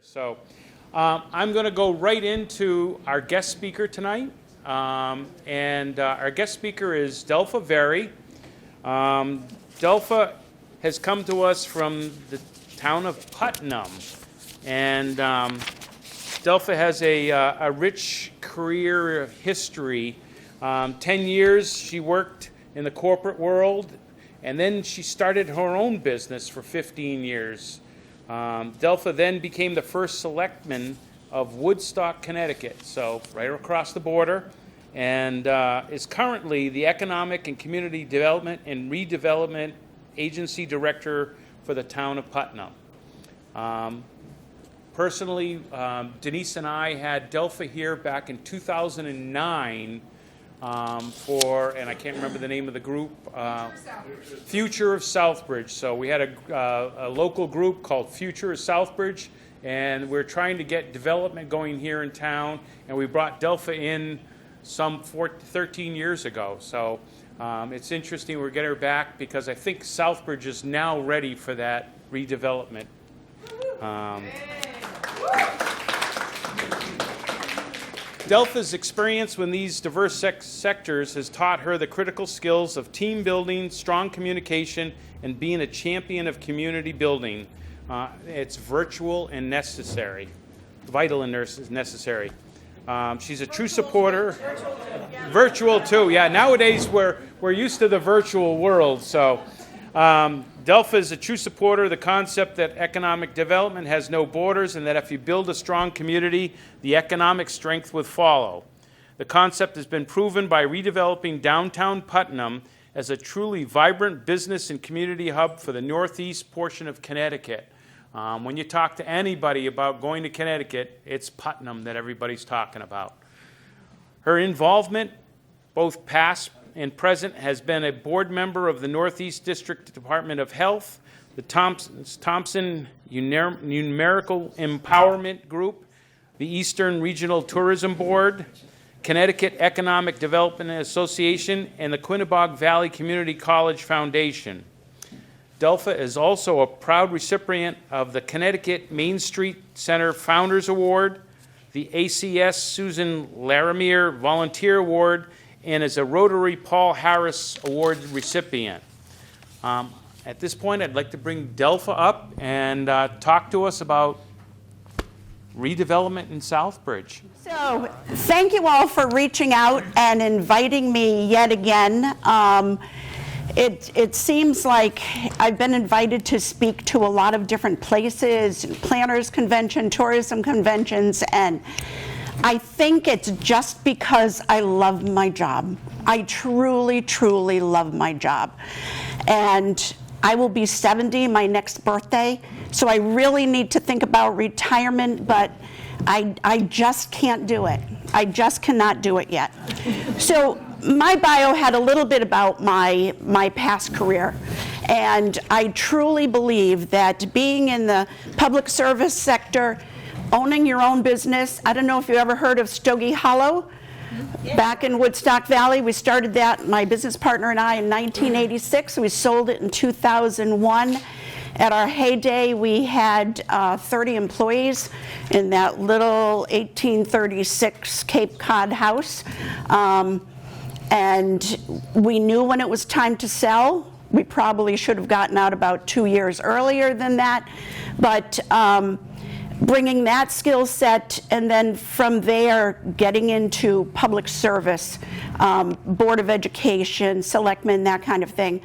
So I'm going to go right into our guest speaker tonight. Our guest speaker is Delpha Very. Delpha has come to us from the town of Putnam. And Delpha has a rich career history. 10 years she worked in the corporate world, and then she started her own business for 15 years. Delpha then became the first selectman of Woodstock, Connecticut, so right across the border, and is currently the Economic and Community Development and Redevelopment Agency Director for the town of Putnam. Personally, Denise and I had Delpha here back in 2009 and I can't remember the name of the group, Future of Southbridge. So we had a local group called Future of Southbridge, and we're trying to get development going here in town, and we brought Delpha in some 13 years ago. So it's interesting we're getting her back because I think Southbridge is now ready for that redevelopment. Delpha's experience with these diverse sectors has taught her the critical skills of team building, strong communication, and being a champion of community building. It's virtual and necessary, vital and necessary. She's a true supporter. Virtual too, yeah. Nowadays we're used to the virtual world, so. Delpha is a true supporter of the concept that economic development has no borders and that if you build a strong community, the economic strength will follow. The concept has been proven by redeveloping downtown Putnam as a truly vibrant business and community hub for the northeast portion of Connecticut. When you talk to anybody about going to Connecticut, it's Putnam that everybody's talking about. Her involvement, both past and present, has been a board member of the Northeast District Department of Health, the Thompson Numerical Empowerment Group, the Eastern Regional Tourism Board, Connecticut Economic Development Association, and the Quinebaug Valley Community College Foundation. Delpha is also a proud recipient of the Connecticut Main Street Center Founders Award, the ACS Susan Larimer Volunteer Award, and is a Rotary Paul Harris Award recipient. At this point, I'd like to bring Delpha up and talk to us about redevelopment in Southbridge. So, thank you all for reaching out and inviting me yet again. It seems like I've been invited to speak to a lot of different places, planners convention, tourism conventions, and I think it's just because I love my job. I truly, truly love my job. And I will be 70 my next birthday, so I really need to think about retirement, but I just can't do it. I just cannot do it yet. So my bio had a little bit about my past career. And I truly believe that being in the public service sector, owning your own business. I don't know if you ever heard of Stogie Hollow. Yeah. Back in Woodstock Valley, we started that, my business partner and I, in 1986. We sold it in 2001. At our heyday, we had 30 employees in that little 1836 Cape Cod house. And we knew when it was time to sell. We probably should have gotten out about 2 years earlier than that. But bringing that skill set, and then from there getting into public service, Board of Education, selectmen, that kind of thing.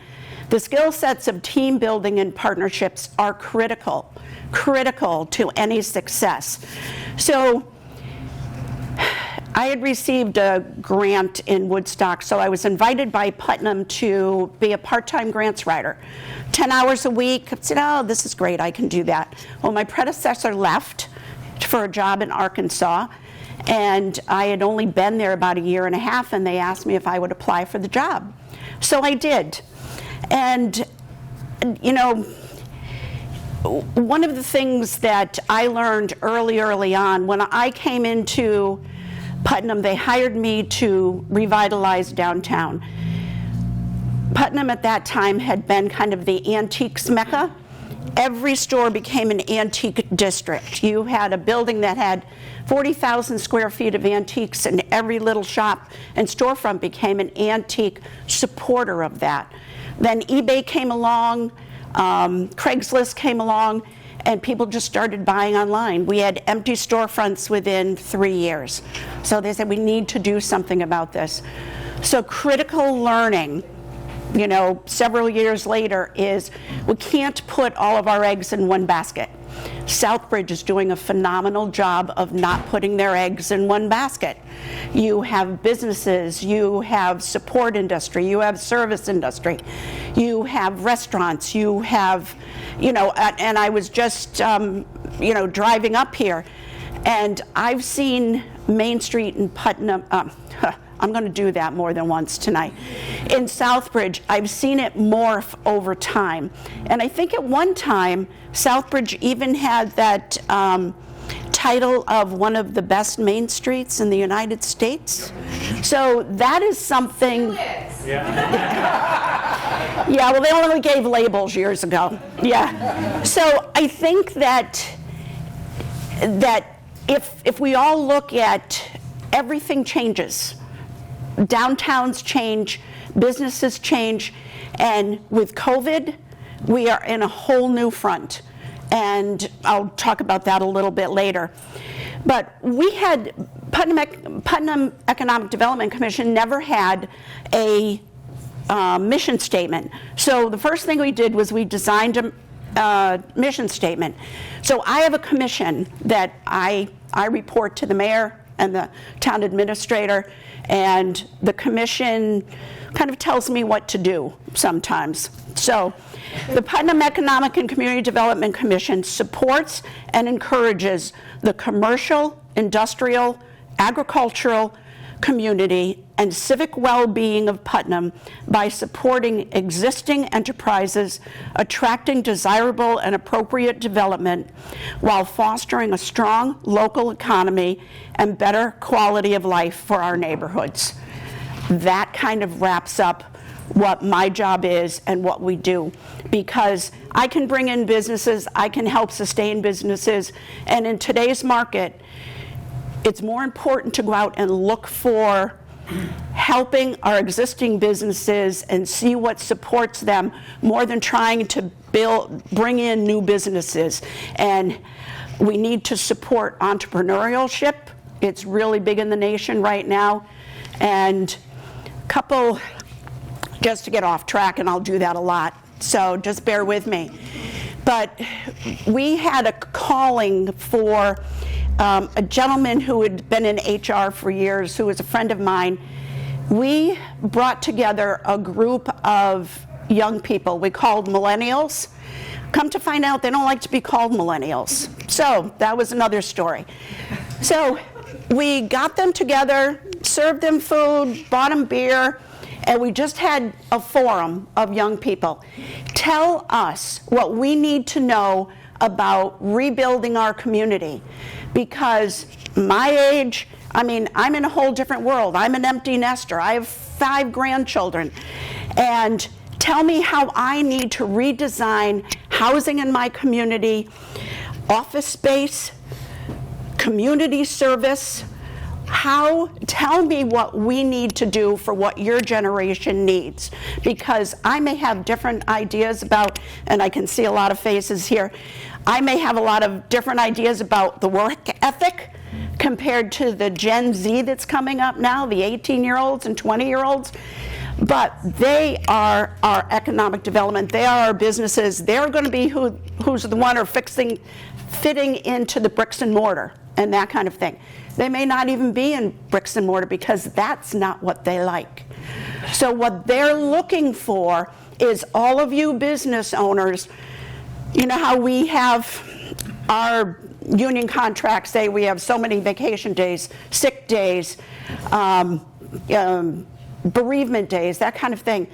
The skill sets of team building and partnerships are critical to any success. So I had received a grant in Woodstock, so I was invited by Putnam to be a part-time grants writer. 10 hours a week. I said, oh, this is great, I can do that. Well, my predecessor left for a job in Arkansas, and I had only been there about a year and a half, and they asked me if I would apply for the job. So I did. And, you know, one of the things that I learned early on, when I came into Putnam, they hired me to revitalize downtown. Putnam at that time had been kind of the antiques mecca, every store became an antique district. You had a building that had 40,000 square feet of antiques, and every little shop and storefront became an antique supporter of that. Then eBay came along, Craigslist came along, and people just started buying online. We had empty storefronts within 3 years. So they said, we need to do something about this. So critical learning, several years later, is we can't put all of our eggs in one basket. Southbridge is doing a phenomenal job of not putting their eggs in one basket. You have businesses, you have support industry, you have service industry, you have restaurants, you have, and I was just, driving up here, and I've seen Main Street in Putnam, I'm going to do that more than once tonight. In Southbridge, I've seen it morph over time. And I think at one time, Southbridge even had that title of one of the best main streets in the United States. So that is something. Yeah, well, they only gave labels years ago. Yeah. So I think that if we all look at everything changes. Downtowns change, businesses change, and with COVID, we are in a whole new front. And I'll talk about that a little bit later. But we had, Putnam Economic Development Commission never had a mission statement. So the first thing we did was we designed a mission statement. So I have a commission that I report to the mayor and the town administrator, and the commission kind of tells me what to do sometimes. So the Putnam Economic and Community Development Commission supports and encourages the commercial, industrial, agricultural, community, and civic well-being of Putnam by supporting existing enterprises, attracting desirable and appropriate development, while fostering a strong local economy and better quality of life for our neighborhoods. That kind of wraps up what my job is and what we do, because I can bring in businesses, I can help sustain businesses, and in today's market, it's more important to go out and look for helping our existing businesses and see what supports them more than trying to bring in new businesses. And we need to support entrepreneurship. It's really big in the nation right now. And a couple, just to get off track, and I'll do that a lot, so just bear with me. But we had a calling for a gentleman who had been in HR for years, who was a friend of mine. We brought together a group of young people we called millennials. Come to find out, they don't like to be called millennials. So that was another story. So we got them together, served them food, bought them beer, and we just had a forum of young people. Tell us what we need to know about rebuilding our community. Because my age, I'm in a whole different world. I'm an empty nester. I have 5 grandchildren. And tell me how I need to redesign housing in my community, office space, community service. Tell me what we need to do for what your generation needs. Because I may have different ideas about, and I can see a lot of faces here, I may have a lot of different ideas about the work ethic compared to the Gen Z that's coming up now, the 18-year-olds and 20-year-olds. But they are our economic development. They are our businesses. They're going to be who's the one fitting into the bricks and mortar and that kind of thing. They may not even be in bricks and mortar because that's not what they like. So what they're looking for is all of you business owners. You know how we have our union contracts say we have so many vacation days, sick days, bereavement days, that kind of thing.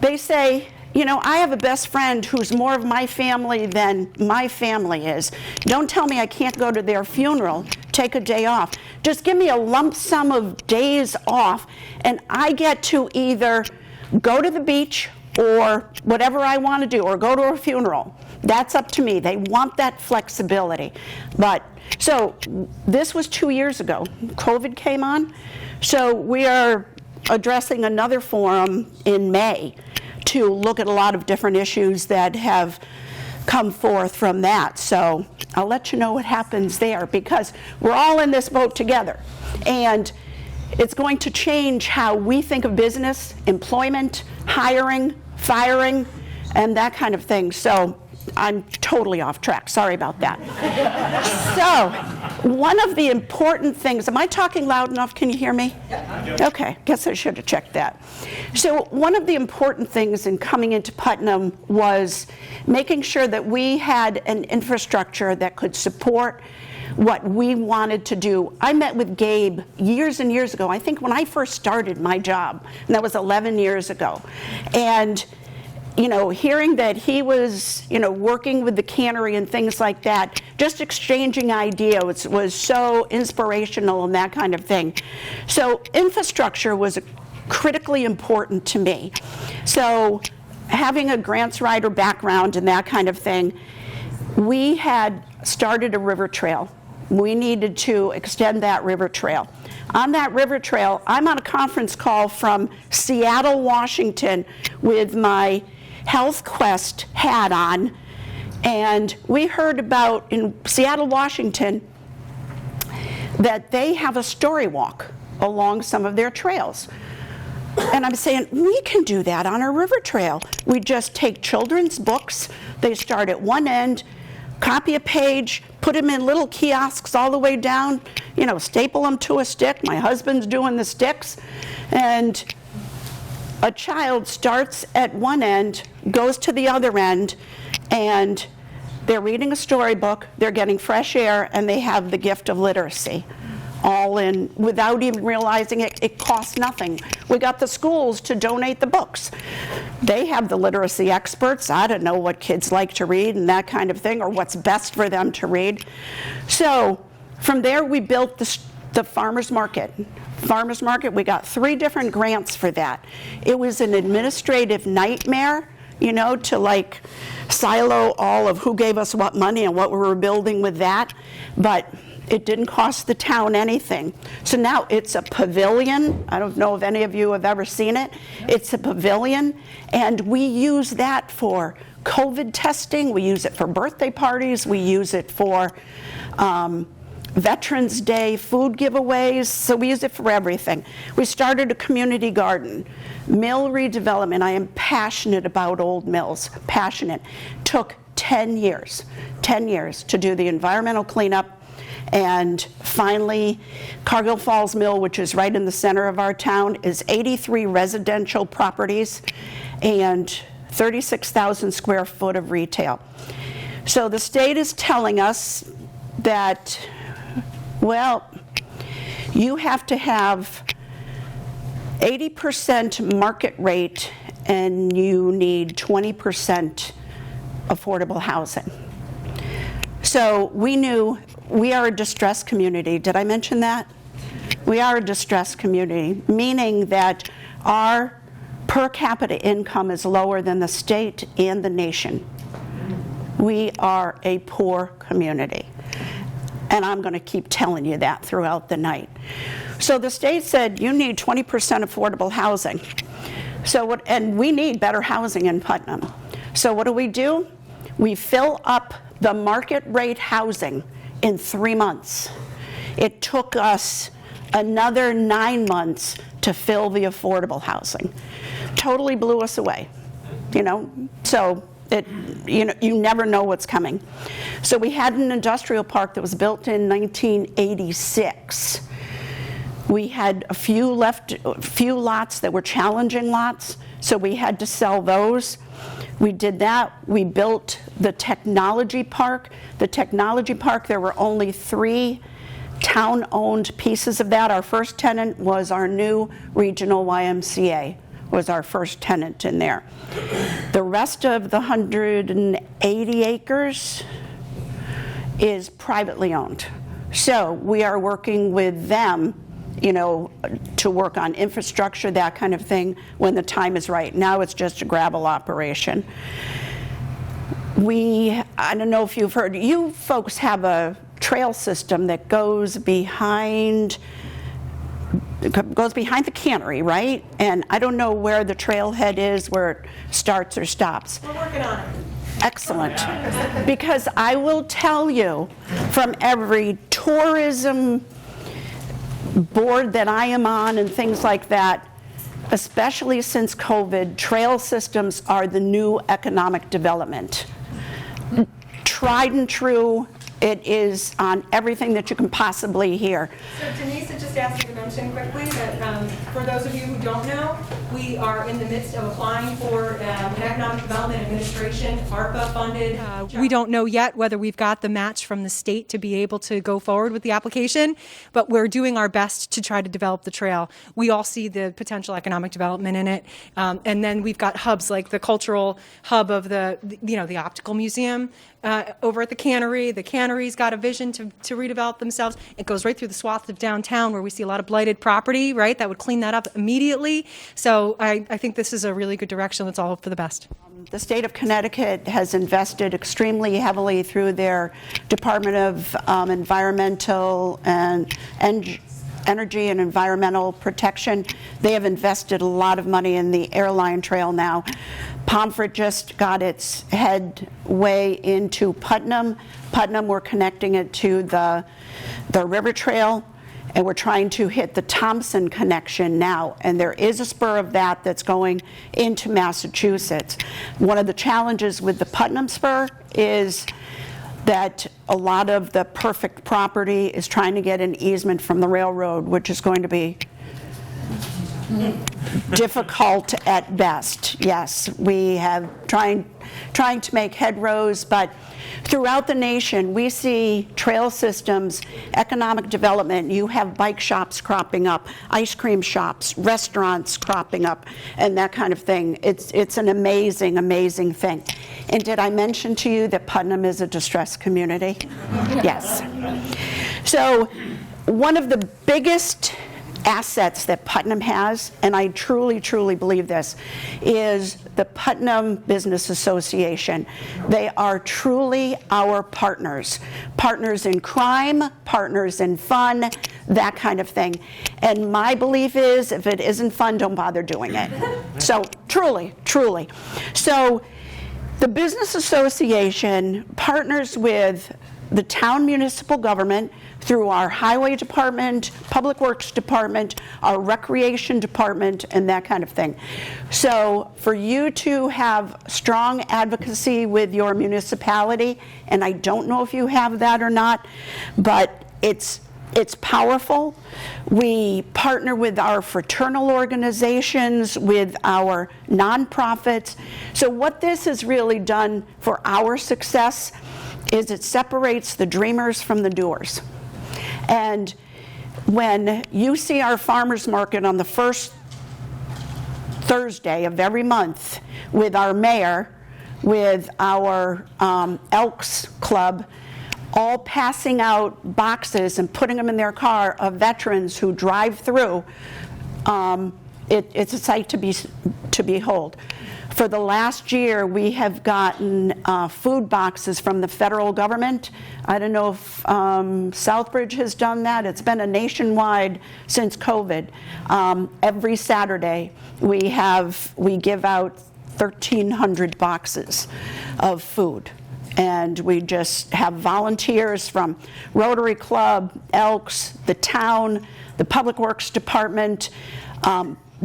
They say, I have a best friend who's more of my family than my family is. Don't tell me I can't go to their funeral, take a day off. Just give me a lump sum of days off, and I get to either go to the beach or whatever I want to do, or go to a funeral. That's up to me. They want that flexibility. But, so this was 2 years ago. COVID came on. So we are addressing another forum in May to look at a lot of different issues that have come forth from that. So I'll let you know what happens there, because we're all in this boat together. And it's going to change how we think of business, employment, hiring, firing, and that kind of thing. So I'm totally off track. Sorry about that. So one of the important things, am I talking loud enough? Can you hear me? Okay, guess I should have checked that. So one of the important things in coming into Putnam was making sure that we had an infrastructure that could support what we wanted to do. I met with Gabe years and years ago, I think when I first started my job, and that was 11 years ago. And you know, hearing that he was, you know, working with the cannery and things like that, just exchanging ideas was so inspirational and that kind of thing. So infrastructure was critically important to me. So having a grants writer background and that kind of thing, we had started a river trail. We needed to extend that river trail. On that river trail, I'm on a conference call from Seattle, Washington with my Health Quest hat on, and we heard about in Seattle, Washington, that they have a story walk along some of their trails. And I'm saying, we can do that on our river trail. We just take children's books, they start at one end, copy a page, put them in little kiosks all the way down, you know, staple them to a stick. My husband's doing the sticks, and a child starts at one end, goes to the other end, and they're reading a storybook, they're getting fresh air, and they have the gift of literacy. All in, without even realizing it, it costs nothing. We got the schools to donate the books. They have the literacy experts. I don't know what kids like to read and that kind of thing, or what's best for them to read. So from there, we built the farmers market. Farmers market, we got 3 different grants for that. It was an administrative nightmare, you know, to like silo all of who gave us what money and what we were building with that, but it didn't cost the town anything. So now it's a pavilion. I don't know if any of you have ever seen it. It's a pavilion, and we use that for COVID testing. We use it for birthday parties. We use it for Veterans Day food giveaways, so we use it for everything. We started a community garden. Mill redevelopment, I am passionate about old mills, passionate. Took 10 years to do the environmental cleanup, and finally Cargill Falls Mill, which is right in the center of our town, is 83 residential properties and 36,000 square foot of retail. So the state is telling us that, well, you have to have 80% market rate and you need 20% affordable housing. So we knew we are a distressed community. Did I mention that? We are a distressed community, meaning that our per capita income is lower than the state and the nation. We are a poor community. And I'm going to keep telling you that throughout the night. So the state said, you need 20% affordable housing. So and we need better housing in Putnam. So what do? We fill up the market rate housing in 3 months. It took us another 9 months to fill the affordable housing. Totally blew us away, you know? So you never know what's coming. So we had an industrial park that was built in 1986. We had a few lots that were challenging lots, so we had to sell those. We did that. We built the technology park. The technology park, there were only 3 town-owned pieces of that. Our first tenant was our new regional YMCA, was our first tenant in there. The rest of the 180 acres is privately owned. So we are working with them, you know, to work on infrastructure, that kind of thing, when the time is right. Now it's just a gravel operation. I don't know if you've heard, you folks have a trail system that goes behind the cannery, right? And I don't know where the trailhead is, where it starts or stops. We're working on it. Excellent. Because I will tell you, from every tourism board that I am on and things like that, especially since COVID, trail systems are the new economic development. Tried and true. It is on everything that you can possibly hear. So Denise had just asked me to mention quickly that for those of you who don't know, we are in the midst of applying for an Economic Development Administration, ARPA funded. We don't know yet whether we've got the match from the state to be able to go forward with the application, but we're doing our best to try to develop the trail. We all see the potential economic development in it. And then we've got hubs like the cultural hub of the optical museum over at the cannery. The cannery's got a vision to redevelop themselves. It goes right through the swath of downtown where we see a lot of blighted property, right? That would clean that up immediately. So I think this is a really good direction. Let's all hope for the best. The state of Connecticut has invested extremely heavily through their Department of Environmental and Energy and Environmental Protection. They have invested a lot of money in the airline trail now. Pomfret just got its headway into Putnam. Putnam, we're connecting it to the river trail, and we're trying to hit the Thompson connection now. And there is a spur of that that's going into Massachusetts. One of the challenges with the Putnam spur is that a lot of the perfect property is trying to get an easement from the railroad, which is going to be difficult at best. Yes, we have trying to make headrows, but throughout the nation we see trail systems, economic development. You have bike shops cropping up, ice cream shops, restaurants cropping up, and that kind of thing. It's an amazing, amazing thing. And did I mention to you that Putnam is a distressed community? Yes. So one of the biggest assets that Putnam has, and I truly, truly believe this, is the Putnam Business Association. They are truly our partners. Partners in crime, partners in fun, that kind of thing. And my belief is, if it isn't fun, don't bother doing it. So truly, truly. So the Business Association partners with the town municipal government through our highway department, public works department, our recreation department, and that kind of thing. So for you to have strong advocacy with your municipality, and I don't know if you have that or not, but it's powerful. We partner with our fraternal organizations, with our nonprofits. So what this has really done for our success is it separates the dreamers from the doers. And when you see our farmers market on the first Thursday of every month with our mayor, with our Elks Club, all passing out boxes and putting them in their car of veterans who drive through, it's a sight to behold. For the last year, we have gotten food boxes from the federal government. I don't know if Southbridge has done that. It's been a nationwide since COVID. Every Saturday, we give out 1,300 boxes of food. And we just have volunteers from Rotary Club, Elks, the town, the Public Works Department,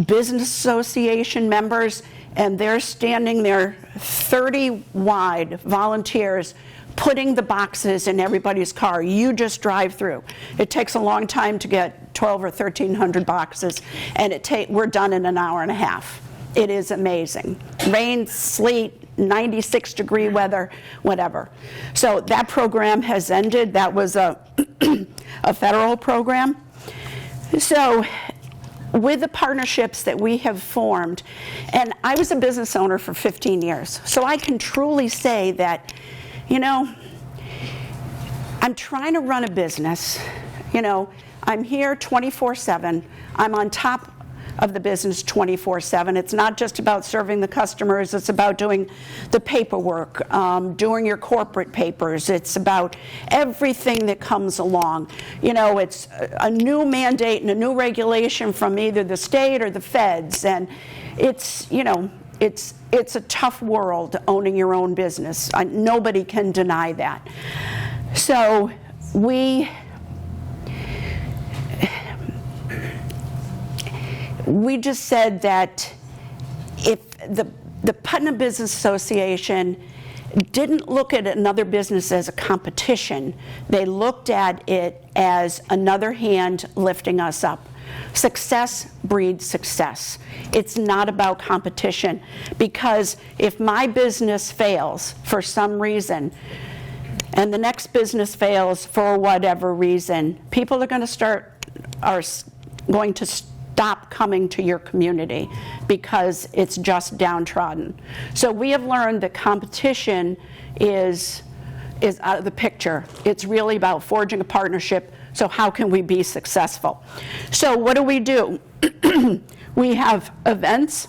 Business Association members, and they're standing there, 30 wide volunteers, putting the boxes in everybody's car. You just drive through. It takes a long time to get 12 or 1,300 boxes, and we're done in an hour and a half. It is amazing. Rain, sleet, 96-degree weather, whatever. So that program has ended. That was a federal program. So with the partnerships that we have formed, and I was a business owner for 15 years, so I can truly say that, I'm trying to run a business. I'm here 24/7. I'm on top of the business 24/7. It's not just about serving the customers, it's about doing the paperwork, doing your corporate papers. It's about everything that comes along. You know, it's a new mandate and a new regulation from either the state or the feds, and it's, you know, it's a tough world owning your own business. Nobody can deny that. So we just said that if the Putnam Business Association didn't look at another business as a competition, they looked at it as another hand lifting us up. Success breeds success. It's not about competition, because if my business fails for some reason and the next business fails for whatever reason, people are going to stop coming to your community because it's just downtrodden. So we have learned that competition is out of the picture. It's really about forging a partnership. So how can we be successful? So what do? We have events.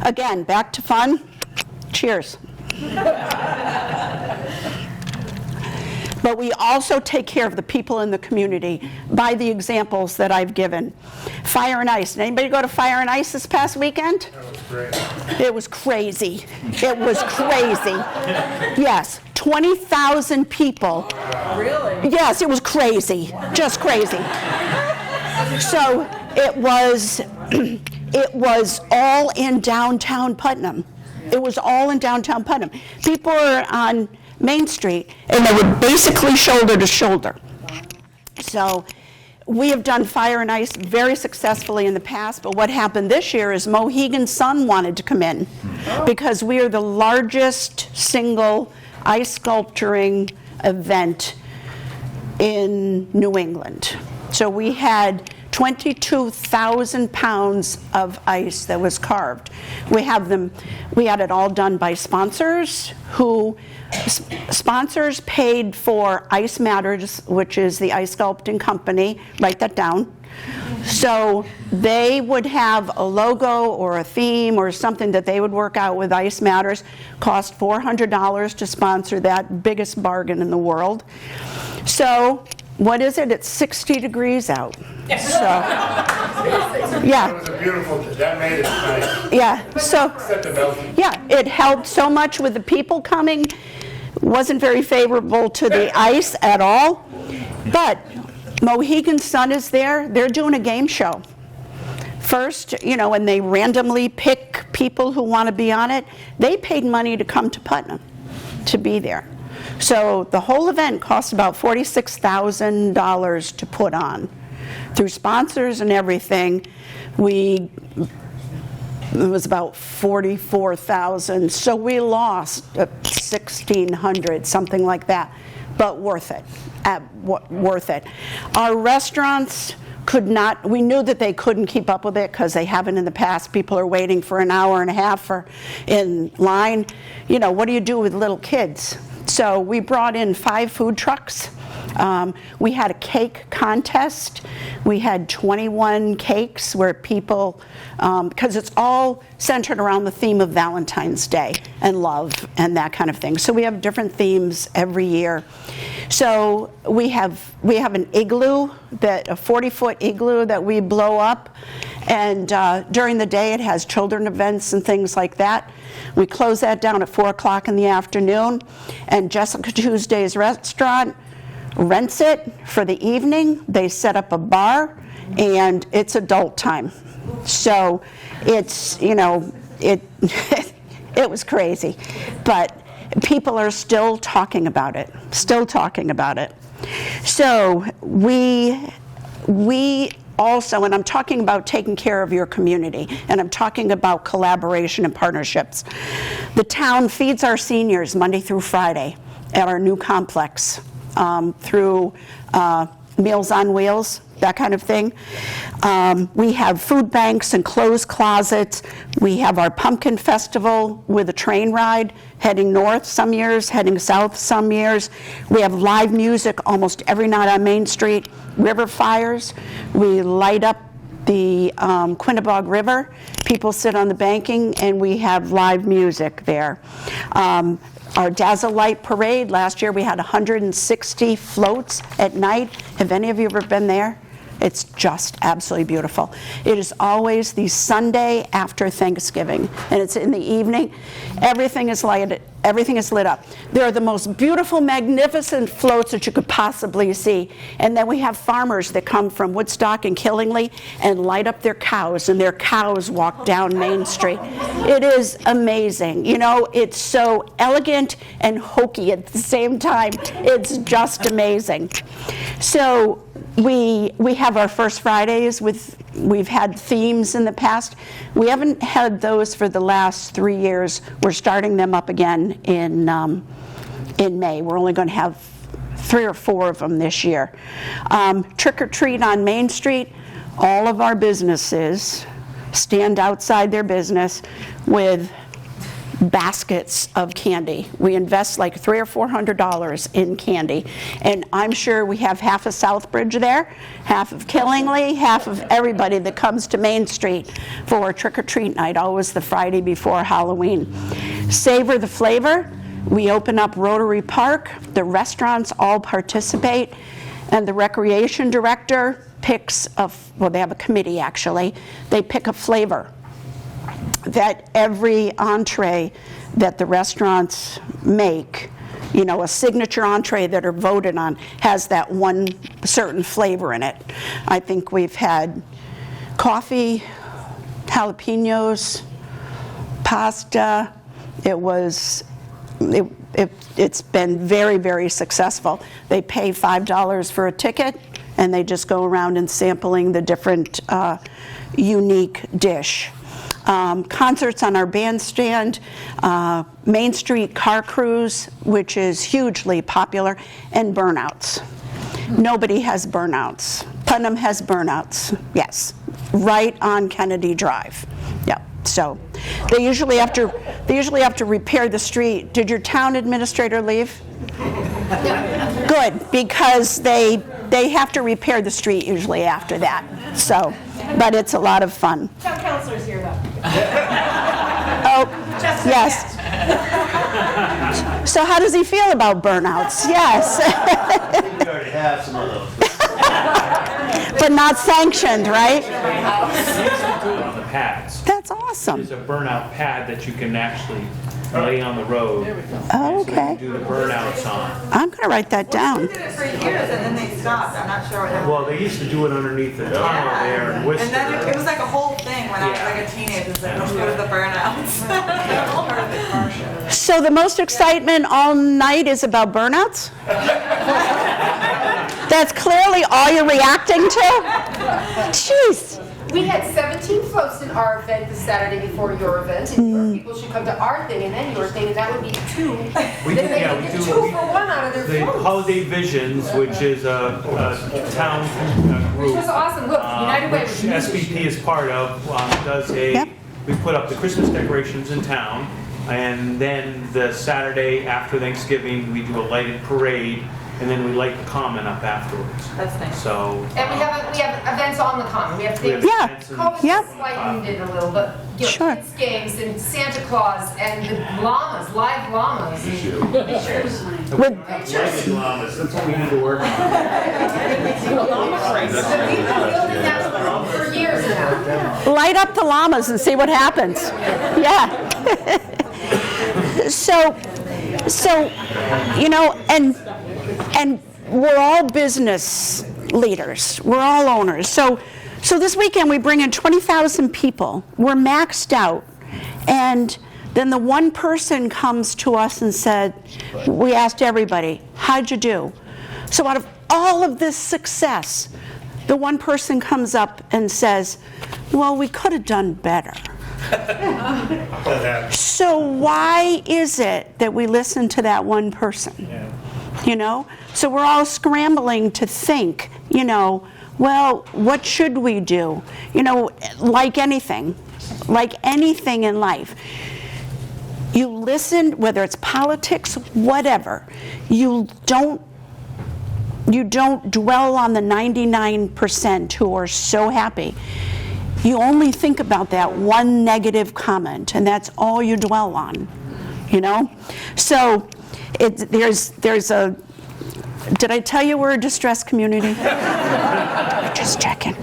Again, back to fun. Cheers. But we also take care of the people in the community by the examples that I've given. Fire and Ice. Did anybody go to Fire and Ice this past weekend? That was great. It was crazy. It was crazy. Yes, 20,000 people. Really? Yes, it was crazy, just crazy. So it was all in downtown Putnam. It was all in downtown Putnam. People were on Main Street, and they were basically shoulder to shoulder. So we have done Fire and Ice very successfully in the past, but what happened this year is Mohegan Sun wanted to come in because we are the largest single ice sculpturing event in New England. So we had 22,000 pounds of ice that was carved. We had it all done by sponsors sponsors paid for Ice Matters, which is the ice sculpting company. Write that down. So they would have a logo or a theme or something that they would work out with Ice Matters. Cost $400 to sponsor that, biggest bargain in the world. So what is it? It's 60 degrees out. So, yeah. It was a beautiful, that made it nice. Yeah. So, Except the Delpha. yeah, it helped so much with the people coming. Wasn't very favorable to the ice at all. But Mohegan Sun is there. They're doing a game show. First, you know, and they randomly pick people who want to be on it. They paid money to come to Putnam to be there. So the whole event cost about $46,000 to put on. Through sponsors and everything, it was about $44,000. So we lost $1,600, something like that, but worth it. Worth it. Our restaurants we knew that they couldn't keep up with it because they haven't in the past. People are waiting for an hour and a half in line. You know, what do you do with little kids? So we brought in 5 food trucks. We had a cake contest. We had 21 cakes where people, because it's all centered around the theme of Valentine's Day and love and that kind of thing. So we have different themes every year. So we have an igloo, a 40-foot igloo that we blow up. And during the day it has children events and things like that. We close that down at 4 o'clock in the afternoon. And Jessica Tuesday's restaurant rents it for the evening. They set up a bar, and it's adult time. So it's, you know, it was crazy. But people are still talking about it, So we also, and I'm talking about taking care of your community, and I'm talking about collaboration and partnerships. The town feeds our seniors Monday through Friday at our new complex through Meals on Wheels, that kind of thing. We have food banks and clothes closets. We have our pumpkin festival with a train ride heading north some years, heading south some years. We have live music almost every night on Main Street. River fires. We light up the Quinnebog River. People sit on the banking, and we have live music there. Our Dazzle Light Parade, last year we had 160 floats at night. Have any of you ever been there? It's just absolutely beautiful. It is always the Sunday after Thanksgiving, and it's in the evening. Everything is lit up. There are the most beautiful, magnificent floats that you could possibly see. And then we have farmers that come from Woodstock and Killingly and light up their cows, and their cows walk down Main Street. It is amazing. You know, it's so elegant and hokey at the same time. It's just amazing. So we have our First Fridays we've had themes in the past. We haven't had those for the last 3 years. We're starting them up again in May. We're only going to have 3 or 4 of them this year. Trick or treat on Main Street. All of our businesses stand outside their business with baskets of candy. We invest like $300 or $400 in candy, and I'm sure we have half of Southbridge there, half of Killingly, half of everybody that comes to Main Street for trick-or-treat night, always the Friday before Halloween. Savor the flavor. We open up Rotary Park. The restaurants all participate, and the recreation director picks they have a committee actually. They pick a flavor that every entree that the restaurants make, you know, a signature entree that are voted on, has that one certain flavor in it. I think we've had coffee, jalapenos, pasta. It's been very, very successful. They pay $5 for a ticket, and they just go around and sampling the different unique dish. Concerts on our bandstand, Main Street Car Cruise, which is hugely popular, and burnouts. Nobody has burnouts. Putnam has burnouts, yes, right on Kennedy Drive. Yeah. So they usually have to repair the street. Did your town administrator leave? Good, because they have to repair the street usually after that. So, but it's a lot of fun. Town councilor's here, though. Oh, yes. So how does he feel about burnouts? Yes. We already have some of those. But not sanctioned, right? On the pads. That's awesome. There's a burnout pad that you can actually lay on the road. Oh, So you can okay. do the burnouts on. I'm going to write that down. They did it for years and then they stopped. I'm not sure what happened. Well, they used to do it underneath the tunnel there in And Worcester. then it was like a whole thing when I was like a teenager. It's like, let's go to the burnouts. Part of the car show. So the most excitement all night is about burnouts? That's clearly all you're reacting to? Jeez. We had 17 floats in our event the Saturday before your event, and your people should come to our thing and then your thing, and that would be 2. We Then do- they yeah, would we get do- 2 for 1 out of their The floats. Holiday Visions, which is a town Which group, was awesome. Look, United Way which was huge. SVP is part of, does Yep. we put up the Christmas decorations in town, and then the Saturday after Thanksgiving, we do a lighted parade, and then we light the common up afterwards. That's nice. So. And we have events on the common. We have we have things. Yeah. events and- COVID Yep. slightened it a little, but you know, Sure. kids games and Santa Claus and the llamas, live llamas. And pictures. With, Lighted llamas, that's what we need to work on. We've been building that for years now. light up the llamas and see what happens. Yeah. So, you know, and we're all business leaders. We're all owners. So this weekend we bring in 20,000 people. We're maxed out. And then the one person comes to us and said, we asked everybody, how'd you do? So out of all of this success, the one person comes up and says, well, we could have done better. So why is it that we listen to that one person? You know? So we're all scrambling to think, you know, well, what should we do? You know, like anything in life. You listen, whether it's politics, whatever. You don't dwell on the 99% who are so happy. you only think about that one negative comment, and that's all you dwell on, you know? So there's a, did I tell you we're a distressed community? Just checking.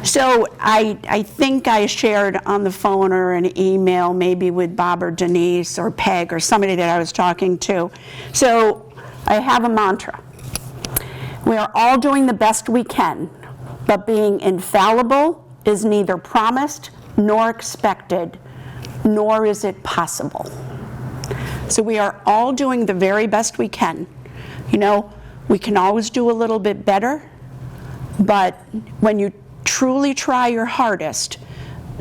So I think I shared on the phone or an email, maybe with Bob or Denise or Peg or somebody that I was talking to. So I have a mantra. We are all doing the best we can, but being infallible is neither promised nor expected, nor is it possible. So we are all doing the very best we can. You know, we can always do a little bit better, but when you truly try your hardest,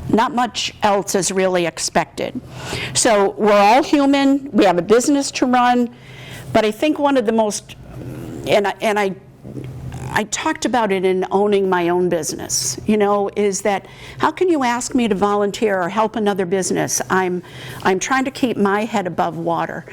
not much else is really expected. So we're all human, we have a business to run, but I think one of the most, and I talked about it in owning my own business, you know, is that how can you ask me to volunteer or help another business? I'm trying to keep my head above water.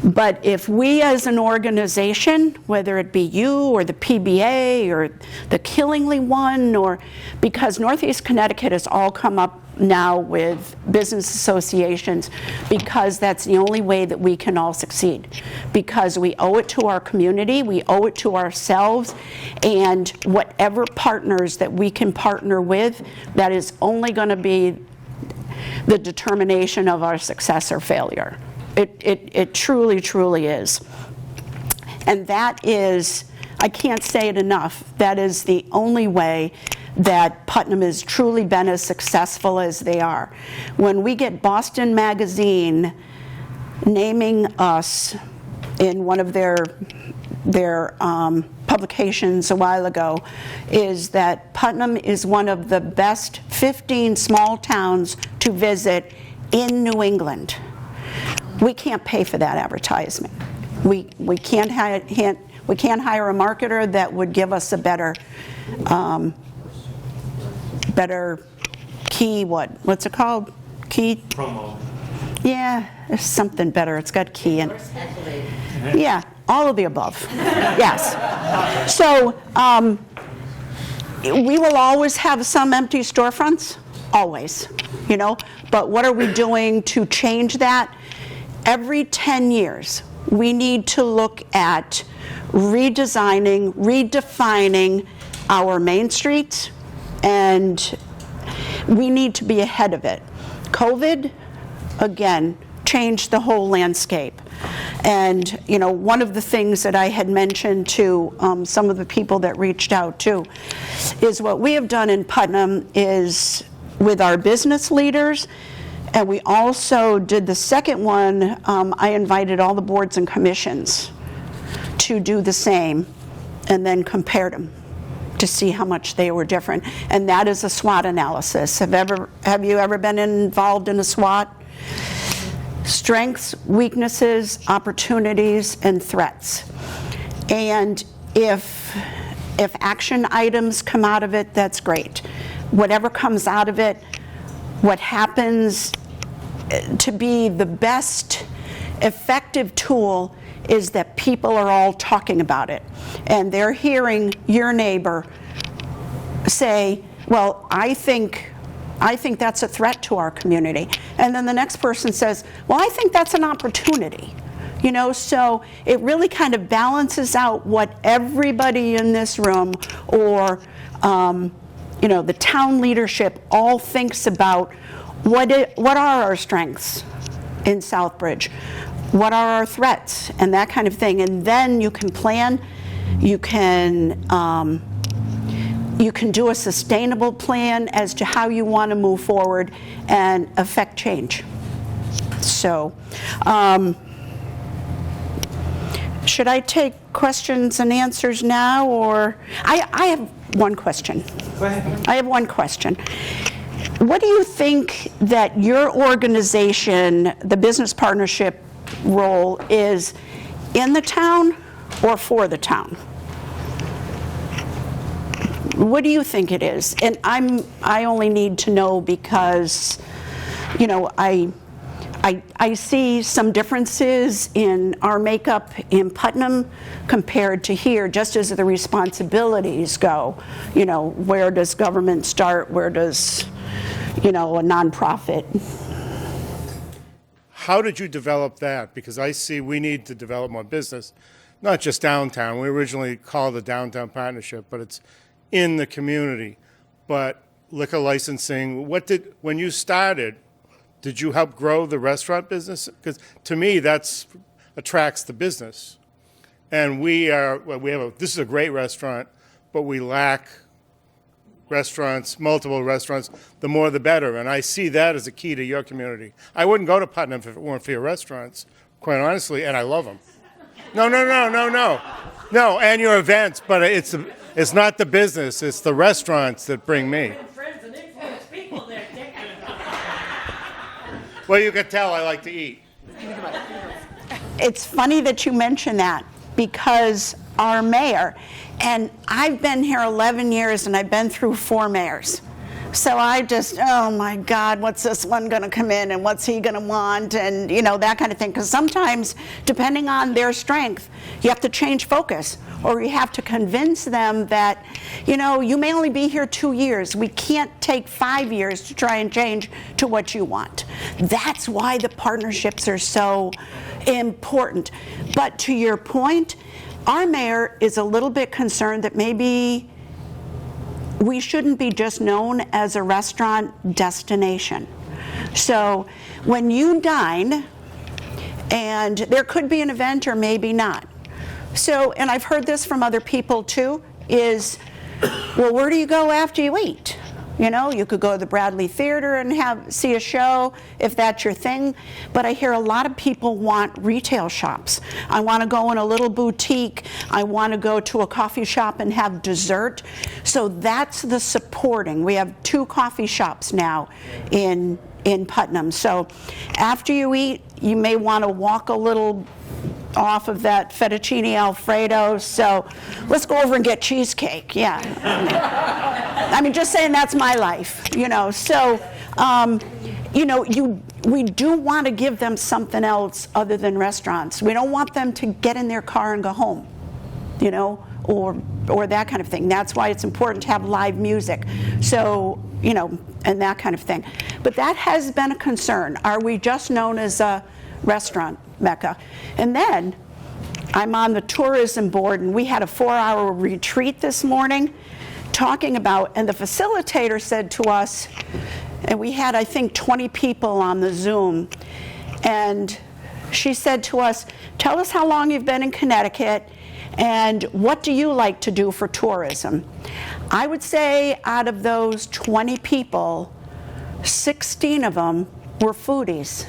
But if we as an organization, whether it be you or the PBA or the Killingly one, or because Northeast Connecticut has all come up now with business associations, because that's the only way that we can all succeed. Because we owe it to our community, we owe it to ourselves, and whatever partners that we can partner with, that is only going to be the determination of our success or failure. It truly, truly is. And that is, I can't say it enough, that is the only way that Putnam has truly been as successful as they are. When we get Boston Magazine naming us in one of their publications a while ago, is that Putnam is one of the best 15 small towns to visit in New England. We can't pay for that advertisement. We can't hire a marketer that would give us a better key, what's it called? Key? Promo. Yeah, there's something better. It's got key in it. Yeah, all of the above. Yes. So we will always have some empty storefronts, always, you know, but what are we doing to change that? Every 10 years, we need to look at redesigning, redefining our main streets, and we need to be ahead of it. COVID, again, changed the whole landscape. And, you know, one of the things that I had mentioned to some of the people that reached out to is what we have done in Putnam is with our business leaders. And we also did the second one, I invited all the boards and commissions to do the same and then compared them to see how much they were different. And that is a SWOT analysis. Have you ever been involved in a SWOT? Strengths, weaknesses, opportunities, and threats. And if action items come out of it, that's great. Whatever comes out of it, what happens to be the best effective tool is that people are all talking about it. And they're hearing your neighbor say, well, I think that's a threat to our community. And then the next person says, well, I think that's an opportunity. You know, so it really kind of balances out what everybody in this room or, you know, the town leadership all thinks about. What are our strengths in Southbridge? What are our threats? And that kind of thing. And then you can plan, you can do a sustainable plan as to how you want to move forward and affect change. So, should I take questions and answers now, or I have one question. Go ahead. I have one question. What do you think that your organization, the business partnership role, is in the town or for the town? What do you think it is? And I only need to know because, you know, I I see some differences in our makeup in Putnam compared to here, just as the responsibilities go. You know, where does government start? Where does, you know, a nonprofit? How did you develop that? Because I see we need to develop more business, not just downtown. We originally called the Downtown Partnership, but it's in the community. But liquor licensing, when you started, did you help grow the restaurant business? Because to me, that's attracts the business. And this is a great restaurant, but we lack restaurants, multiple restaurants. The more the better. And I see that as a key to your community. I wouldn't go to Putnam if it weren't for your restaurants, quite honestly, and I love them. No, and your events, but it's not the business, it's the restaurants that bring me. Well, you can tell I like to eat. It's funny that you mention that, because our mayor, and I've been here 11 years and I've been through 4 mayors. So I just, oh my God, what's this one going to come in and what's he going to want, and you know, that kind of thing. Because sometimes, depending on their strength, you have to change focus, or you have to convince them that, you know, you may only be here 2 years. We can't take 5 years to try and change to what you want. That's why the partnerships are so important. But to your point, our mayor is a little bit concerned that maybe we shouldn't be just known as a restaurant destination. So when you dine, and there could be an event or maybe not. So, and I've heard this from other people too, is, well, where do you go after you eat? You know, you could go to the Bradley Theater and see a show if that's your thing. But I hear a lot of people want retail shops. I want to go in a little boutique. I want to go to a coffee shop and have dessert. So that's the supporting. We have 2 coffee shops now in Putnam. So after you eat, you may want to walk a little off of that fettuccine Alfredo, so let's go over and get cheesecake. Yeah. I mean, just saying, that's my life, you know. So, you know, we do want to give them something else other than restaurants. We don't want them to get in their car and go home, you know, or that kind of thing. That's why it's important to have live music. So, you know, and that kind of thing. But that has been a concern. Are we just known as a restaurant mecca? And then I'm on the tourism board, and we had a 4-hour retreat this morning talking about, and the facilitator said to us, and we had, I think, 20 people on the Zoom, and she said to us, tell us how long you've been in Connecticut and what do you like to do for tourism. I would say out of those 20 people, 16 of them were foodies.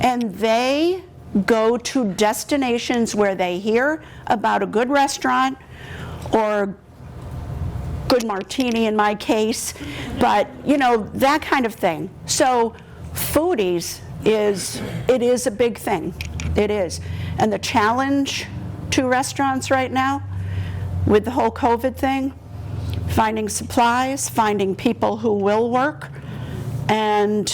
And they go to destinations where they hear about a good restaurant or good martini in my case, but you know, that kind of thing. So foodies is a big thing. It is. And the challenge to restaurants right now with the whole COVID thing, finding supplies, finding people who will work, and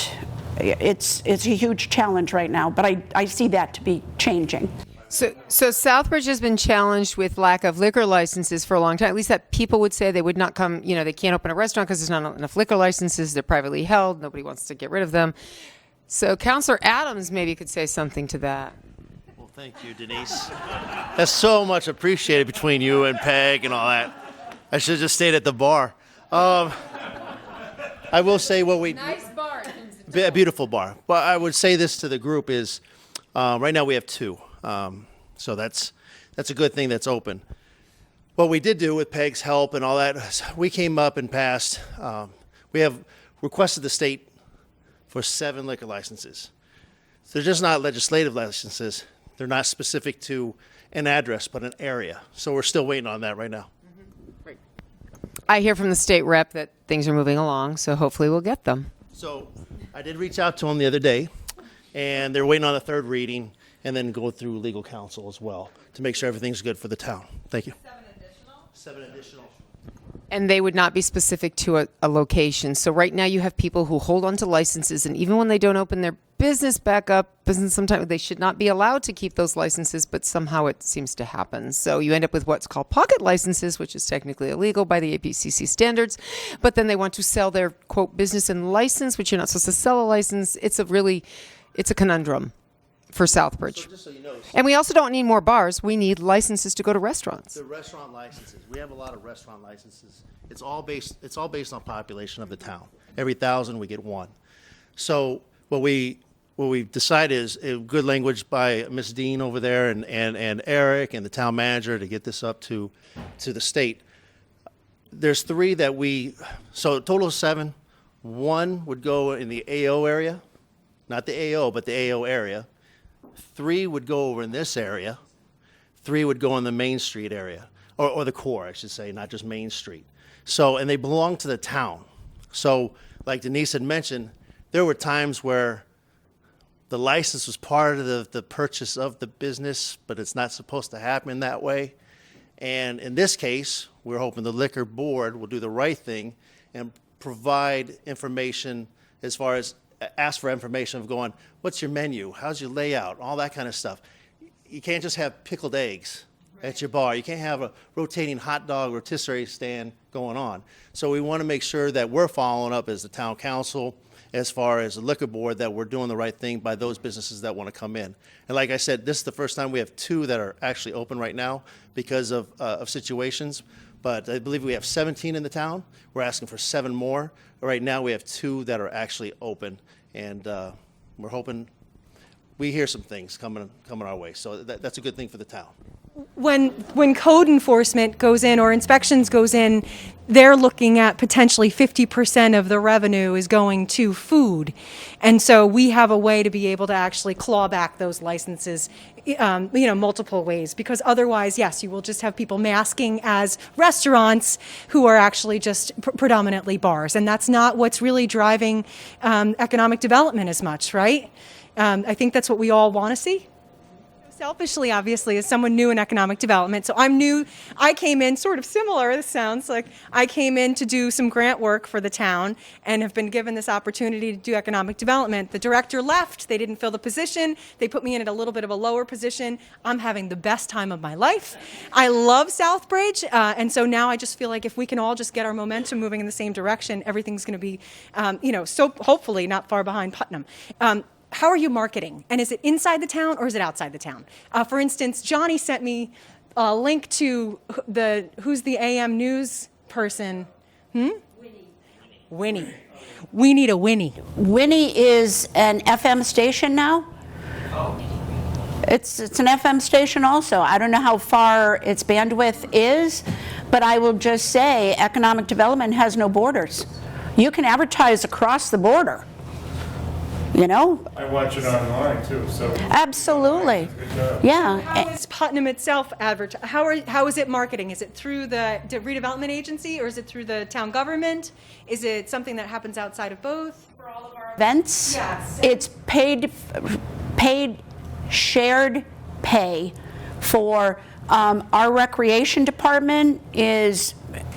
it's a huge challenge right now, but I see that to be changing. So Southbridge has been challenged with lack of liquor licenses for a long time. At least that people would say they would not come, you know, they can't open a restaurant because there's not enough liquor licenses. They're privately held. Nobody wants to get rid of them. So Councilor Adams maybe could say something to that. Well, thank you, Denise. That's so much appreciated between you and Peg and all that. I should have just stayed at the bar. I will say what we... Nice bar. A beautiful bar. But I would say this to the group is, right now we have 2. So that's a good thing that's open. What we did do with Peg's help and all that, we came up and passed, we have requested the state for 7 liquor licenses. They're just not legislative licenses. They're not specific to an address, but an area. So we're still waiting on that right now. Great. I hear from the state rep that things are moving along, so hopefully we'll get them. So I did reach out to them the other day, and they're waiting on the 3rd reading and then go through legal counsel as well to make sure everything's good for the town. Thank you. 7 additional? 7 additional. And they would not be specific to a location. So right now you have people who hold on to licenses, and even when they don't open their business back up, sometimes they should not be allowed to keep those licenses, but somehow it seems to happen. So you end up with what's called pocket licenses, which is technically illegal by the APCC standards, but then they want to sell their, quote, business and license, which you're not supposed to sell a license. It's a conundrum for Southbridge. So just so you know, And we also don't need more bars. We need licenses to go to restaurants. the restaurant licenses, we have a lot of restaurant licenses. It's all based on population of the town. Every 1,000 we get one. So what we decided is good language by Ms. Dean over there and Eric and the town manager to get this up to the state. There's 3 so a total of 7. 1 would go in the AO area, not the AO, but the AO area. 3 would go over in this area. 3 would go in the Main Street area, or the core, I should say, not just Main Street. So, and they belong to the town. So, like Denise had mentioned, there were times where the license was part of the purchase of the business, but it's not supposed to happen that way. And in this case, we're hoping the liquor board will do the right thing and provide information as far as ask for information of going, what's your menu? How's your layout? All that kind of stuff. You can't just have pickled eggs at your bar. You can't have a rotating hot dog rotisserie stand going on. So we want to make sure that we're following up as the town council, as far as the liquor board, that we're doing the right thing by those businesses that want to come in. And like I said, this is the first time we have 2 that are actually open right now because of situations. But I believe we have 17 in the town. We're asking for 7 more. Right now we have 2 that are actually open, and we're hoping we hear some things coming our way. So that's a good thing for the town. When code enforcement goes in or inspections goes in, they're looking at potentially 50% of the revenue is going to food. And so we have a way to be able to actually claw back those licenses, multiple ways, because otherwise, yes, you will just have people masking as restaurants who are actually just predominantly bars. And that's not what's really driving economic development as much, right? I think that's what we all want to see. Selfishly, obviously, as someone new in economic development, so I'm new. I came in sort of similar. This sounds like I came in to do some grant work for the town and have been given this opportunity to do economic development. The director left. They didn't fill the position. They put me in at a little bit of a lower position. I'm having the best time of my life. I love Southbridge, and so now I just feel like if we can all just get our momentum moving in the same direction, everything's going to be, so hopefully not far behind Putnam. How are you marketing? And is it inside the town or is it outside the town? For instance, Johnny sent me a link to who's the AM news person? Winnie. We need a Winnie. Winnie is an FM station now. It's an FM station also. I don't know how far its bandwidth is, but I will just say economic development has no borders. You can advertise across the border. I watch it online too, so. Absolutely. Good job. Yeah. How is Putnam itself advertising? How is it marketing? Is it through the redevelopment agency or is it through the town government? Is it something that happens outside of both? For all of our events, Yes. it's paid shared pay for our recreation department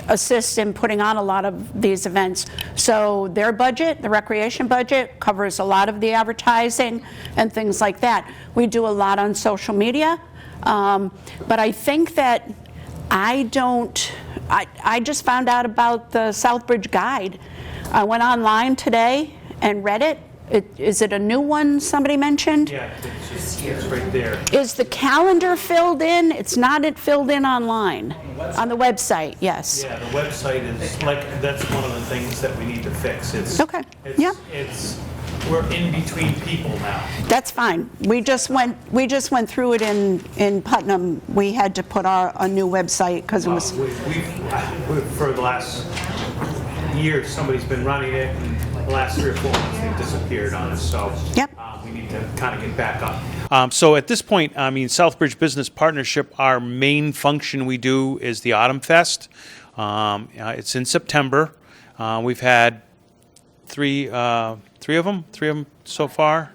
assists in putting on a lot of these events. So their budget, the recreation budget, covers a lot of the advertising and things like that. We do a lot on social media, but I think that I just found out about the Southbridge Guide. I went online today and read it. Is it a new one somebody mentioned? Yeah, it's right there. Is the calendar filled in? It's not filled in online. On the website, yes. Yeah, the website is that's one of the things that we need to fix. Okay, yeah. We're in between people now. That's fine. We just went through it in Putnam. We had to put a new website because it was. For the last year, somebody's been running it, and the last 3 or 4 months they've disappeared on us. So Yep. We need to kind of get back up. So at this point, Southbridge Business Partnership, our main function we do is the Autumn Fest. It's in September. We've had three of them so far.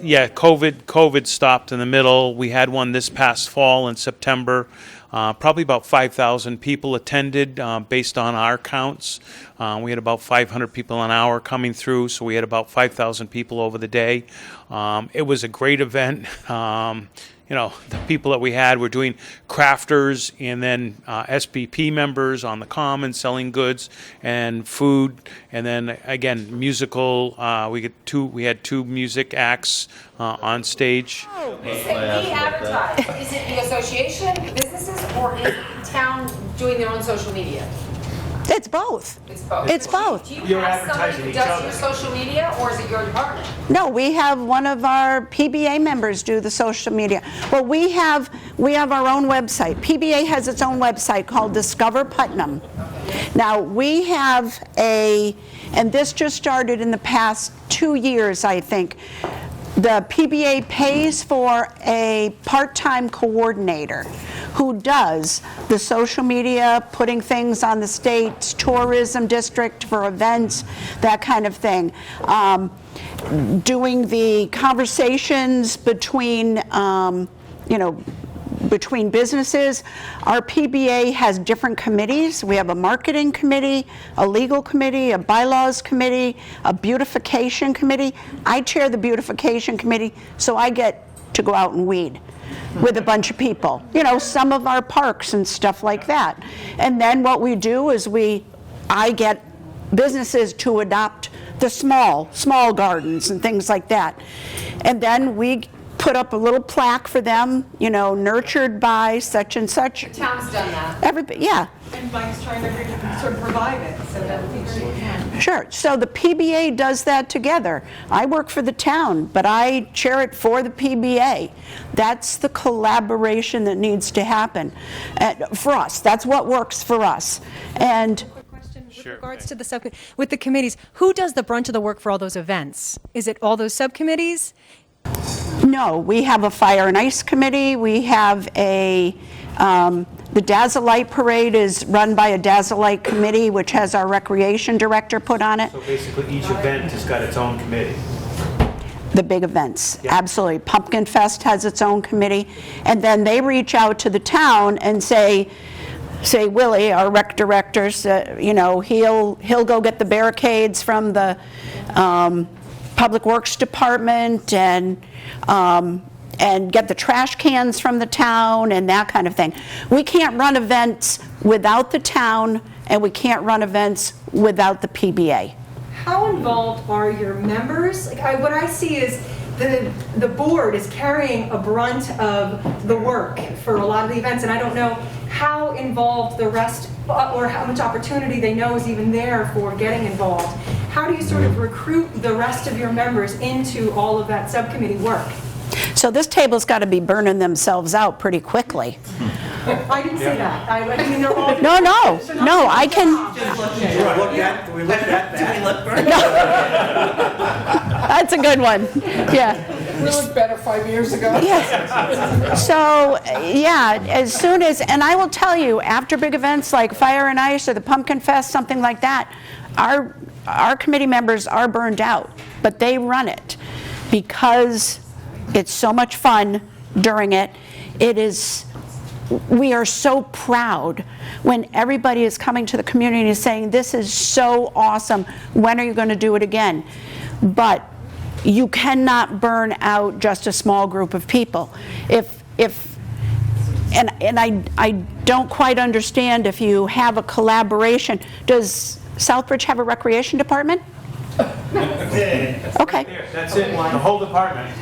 Yeah, COVID stopped in the middle. We had one this past fall in September. Probably about 5,000 people attended based on our counts. We had about 500 people an hour coming through, so we had about 5,000 people over the day. It was a great event. The people that we had were doing crafters and then SPP members on the common selling goods and food, and then again musical. We had two music acts on stage. We advertise. Is it the association, businesses, or is town doing their own social media? It's both. It's both. It's both. Do you have somebody who does your social media, or is it your department? No, we have one of our PBA members do the social media. Well, we have our own website. PBA has its own website called Discover Putnam. Now, we have and this just started in the past 2 years, I think. The PBA pays for a part-time coordinator who does the social media, putting things on the state's tourism district for events, that kind of thing. Doing the conversations between, between businesses. Our PBA has different committees. We have a marketing committee, a legal committee, a bylaws committee, a beautification committee. I chair the beautification committee, so I get to go out and weed with a bunch of people. Some of our parks and stuff like that. And then what we do is I get businesses to adopt the small gardens and things like that. And then we put up a little plaque for them, nurtured by such and such. The town's done that. Everybody, yeah. And Mike's trying to sort of provide it, so that would be great. Yeah. Sure. So the PBA does that together. I work for the town, but I chair it for the PBA. That's the collaboration that needs to happen for us. That's what works for us. And Quick question with regards to the subcommittee, with the committees, who does the brunt of the work for all those events? Is it all those subcommittees? no, we have a fire and ice committee. We have the Dazzle-Light Parade is run by a Dazzle-Light committee, which has our recreation director put on it. So basically, each event has got its own committee. The big events, absolutely. Pumpkin Fest has its own committee, and then they reach out to the town and say Willie, our rec director, he'll go get the barricades from the Public Works Department and get the trash cans from the town and that kind of thing. We can't run events without the town, and we can't run events without the PBA. How involved are your members? What I see is the board is carrying a brunt of the work for a lot of the events, and I don't know how involved the rest, or how much opportunity they know is even there for getting involved. How do you sort of recruit the rest of your members into all of that subcommittee work? So this table's got to be burning themselves out pretty quickly. I didn't say that. I mean, they're all... No, I can... We looked at that. That's a good one, yeah. We looked better 5 years ago. Yes. So, yeah, as soon as, and I will tell you, after big events like Fire and Ice or the Pumpkin Fest, something like that, our committee members are burned out, but they run it because it's so much fun during it. We are so proud when everybody is coming to the community and saying, this is so awesome, when are you going to do it again? But you cannot burn out just a small group of people. And I don't quite understand if you have a collaboration. Does Southbridge have a recreation department? Okay. That's it, the whole department.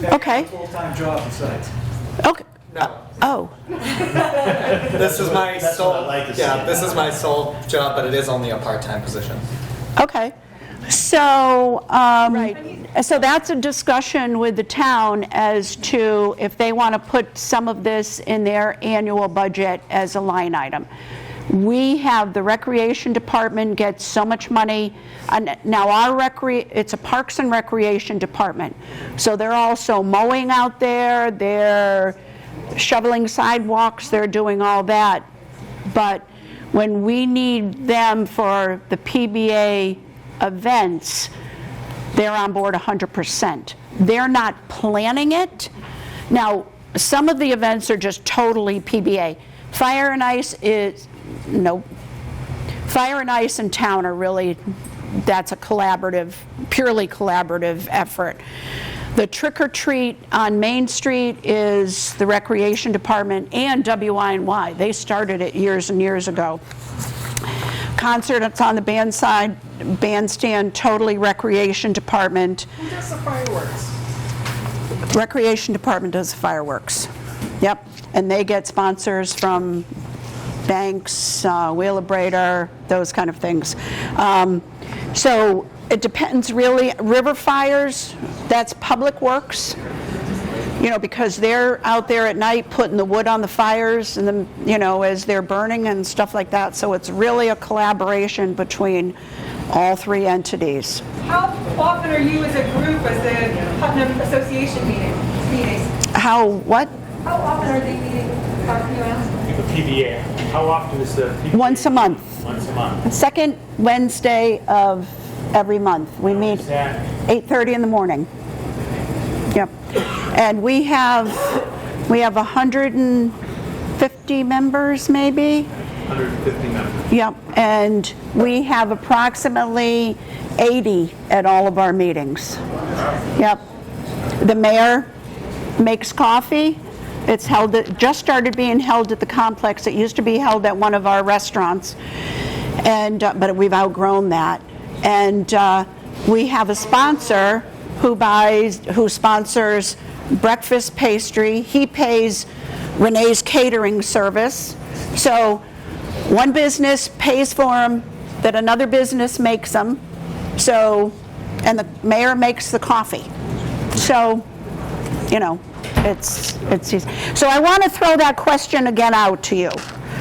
Okay. Full-time job besides. Okay. No. Oh. This is my sole. This is my sole job, but it is only a part-time position. Okay. So, so that's a discussion with the town as to if they want to put some of this in their annual budget as a line item. We have the recreation department gets so much money. And now it's a Parks and Recreation department. So they're also mowing out there, they're shoveling sidewalks, they're doing all that. But when we need them for the PBA events, they're on board 100%. They're not planning it. Now, some of the events are just totally PBA. Fire and Ice is, no. Fire and Ice in town are really, that's a collaborative, purely collaborative effort. The Trick or Treat on Main Street is the Recreation Department and WINY. They started it years and years ago. Concert, it's on the bandstand, totally Recreation Department. Who does the fireworks? Recreation Department does the fireworks. Yep, and they get sponsors from banks, Wheelabrator, those kind of things. So it depends really. River fires, that's Public Works. You know, because they're out there at night putting the wood on the fires and then, you know, as they're burning and stuff like that. So it's really a collaboration between all three entities. How often are you as a group, as the Putnam Association meetings? How, what? How often are they meeting? Can you ask? The PBA. How often is the PBA? Once a month. Once a month. Second Wednesday of every month. We meet 8:30 in the morning. Yep. And we have 150 members maybe. 150 members. Yep. And we have approximately 80 at all of our meetings. Yep. The mayor makes coffee. It's held at, just started being held at the complex. It used to be held at one of our restaurants, and but we've outgrown that. And we have a sponsor who sponsors breakfast pastry. He pays Renee's catering service. So one business pays for them, that another business makes them. So, and the mayor makes the coffee. So, you know, it's easy. So I want to throw that question again out to you,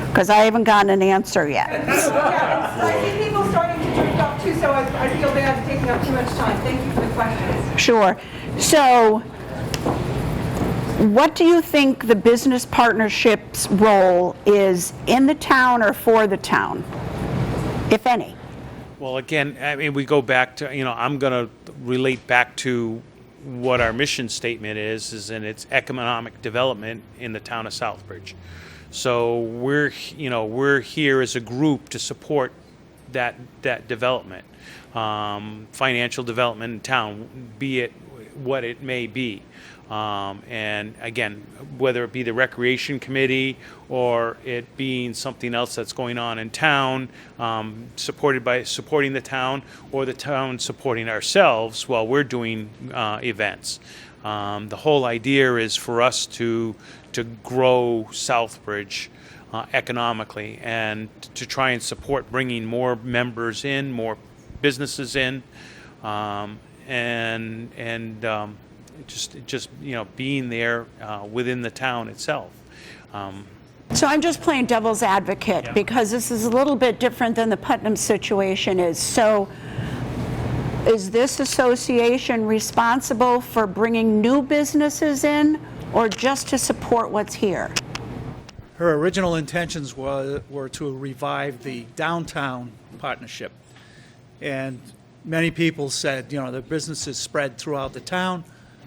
because I haven't gotten an answer yet. Yeah, I see people starting to drink up too, so I feel bad taking up too much time. Thank you for the questions. Sure. So what do you think the business partnership's role is in the town or for the town, if any? Well, again, I mean, we go back to, you know, I'm going to relate back to what our mission statement is in its economic development in the town of Southbridge. So we're here as a group to support that development, financial development in town, be it what it may be. And again, whether it be the recreation committee or it being something else that's going on in town, supporting the town, or the town supporting ourselves while we're doing events. The whole idea is for us to grow Southbridge economically, and to try and support bringing more members in, more businesses in, just you know, being there within the town itself. So I'm just playing devil's advocate, because this is a little bit different than the Putnam situation is. So is this association responsible for bringing new businesses in, or just to support what's here? Her original intentions were to revive the downtown partnership. And many people said, you know, the businesses spread throughout the town,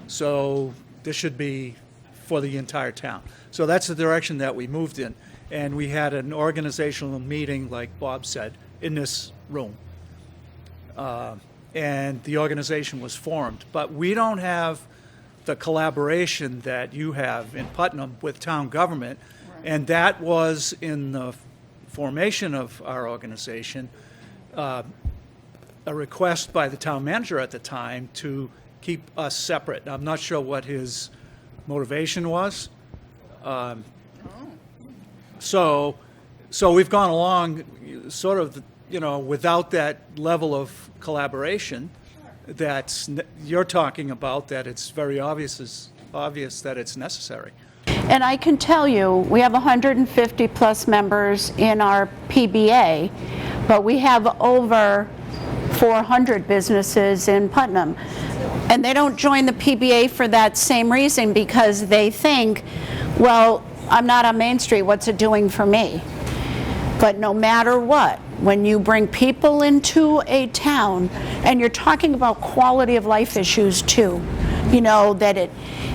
so this should be for the entire town. So that's the direction that we moved in. And we had an organizational meeting, like Bob said, in this room. And the organization was formed. But we don't have the collaboration that you have in Putnam with town government. And that was in the formation of our organization, a request by the town manager at the time to keep us separate. I'm not sure what his motivation was. So we've gone along sort of, you know, without that level of collaboration that you're talking about, that it's very obvious that it's necessary. And I can tell you, we have 150 plus members in our PBA, but we have over 400 businesses in Putnam. And they don't join the PBA for that same reason, because they think, well, I'm not on Main Street, what's it doing for me? But no matter what, when you bring people into a town, and you're talking about quality of life issues too, You know, that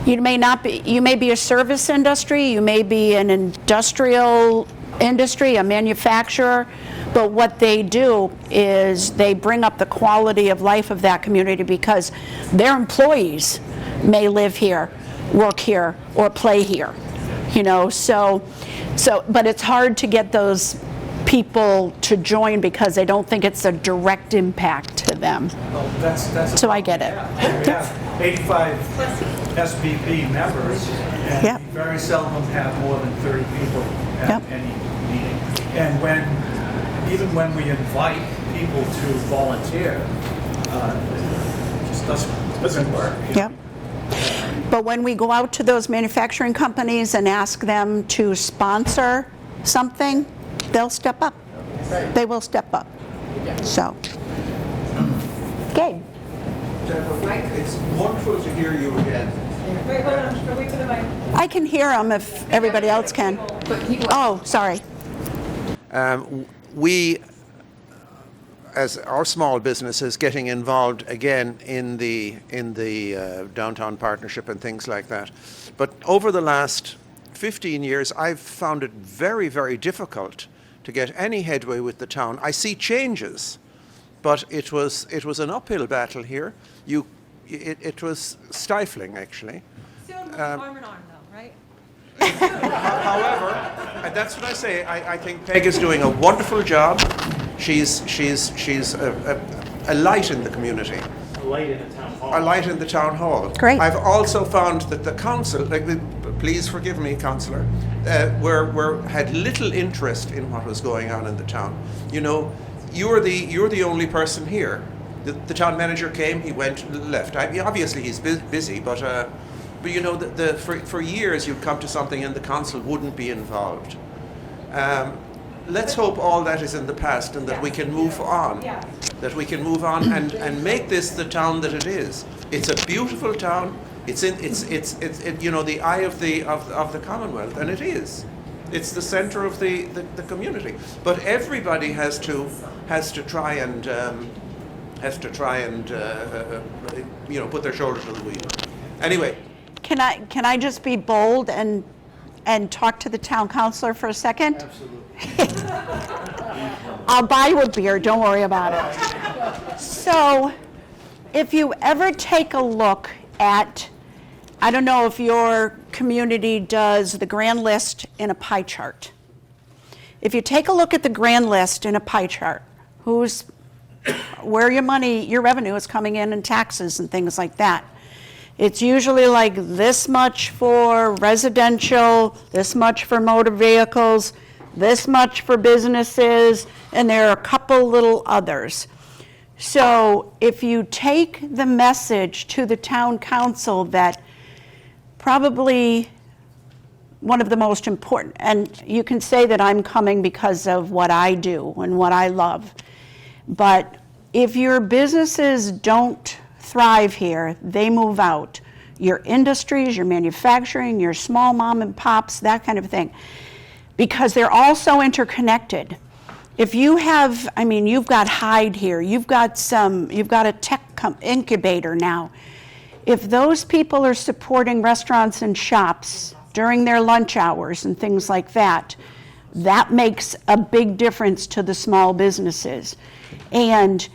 you may be a service industry, you may be an industrial industry, a manufacturer, but what they do is they bring up the quality of life of that community because their employees may live here, work here, or play here. You know, but it's hard to get those people to join because they don't think it's a direct impact to them. Well, that's So I get it. We have 85 SBP members, and Yep. we very seldom have more than 30 people at Yep. any meeting. And even when we invite people to volunteer, it just doesn't work. Yep. But when we go out to those manufacturing companies and ask them to sponsor something, they'll step up. They will step up. So, Gabe. It's wonderful to hear you again. Wait, hold on, wait for the mic. I can hear them if everybody else can. Oh, sorry. We, as our small businesses, getting involved again in the downtown partnership and things like that. But over the last 15 years, I've found it very, very difficult to get any headway with the town. I see changes, but it was an uphill battle here. It was stifling, actually. Still arm in arm, though, right? However, and that's what I say. I think Peg is doing a wonderful job. She's a light in the community. A light in the town hall. A light in the town hall. Great. I've also found that the council, please forgive me, councillor, had little interest in what was going on in the town. You know, you're the only person here. The town manager came, he went, left. Obviously he's busy, but you know, for years you'd come to something and the council wouldn't be involved. Let's hope all that is in the past and that we can move on. That we can move on and make this the town that it is. It's a beautiful town. It's you know, the eye of the Commonwealth, and it is. It's the centre of the community. But everybody has to try and you know, put their shoulder to the wheel. Anyway. Can I just be bold and talk to the town councilor for a second? Absolutely. I'll buy you a beer, don't worry about it. So, if you ever take a look at, I don't know if your community does the grand list in a pie chart. If you take a look at the grand list in a pie chart, where your revenue is coming in and taxes and things like that. It's usually like this much for residential, this much for motor vehicles, this much for businesses, and there are a couple little others. So if you take the message to the town council that probably one of the most important, and you can say that I'm coming because of what I do and what I love, but if your businesses don't thrive here, they move out. Your industries, your manufacturing, your small mom and pops, that kind of thing. Because they're all so interconnected. If you have, I mean, you've got Hyde here, you've got a tech incubator now. If those people are supporting restaurants and shops during their lunch hours and things like that, that makes a big difference to the small businesses. And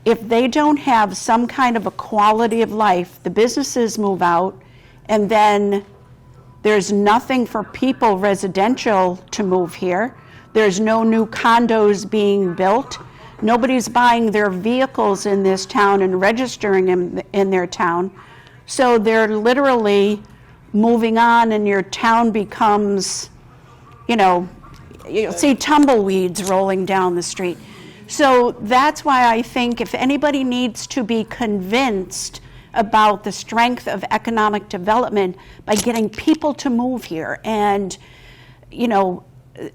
if they don't have some kind of a quality of life, the businesses move out, and then there's nothing for people residential to move here. There's no new condos being built. Nobody's buying their vehicles in this town and registering them in their town. So they're literally moving on, and your town becomes, you know, you'll see tumbleweeds rolling down the street. So that's why I think if anybody needs to be convinced about the strength of economic development by getting people to move here, and, you know,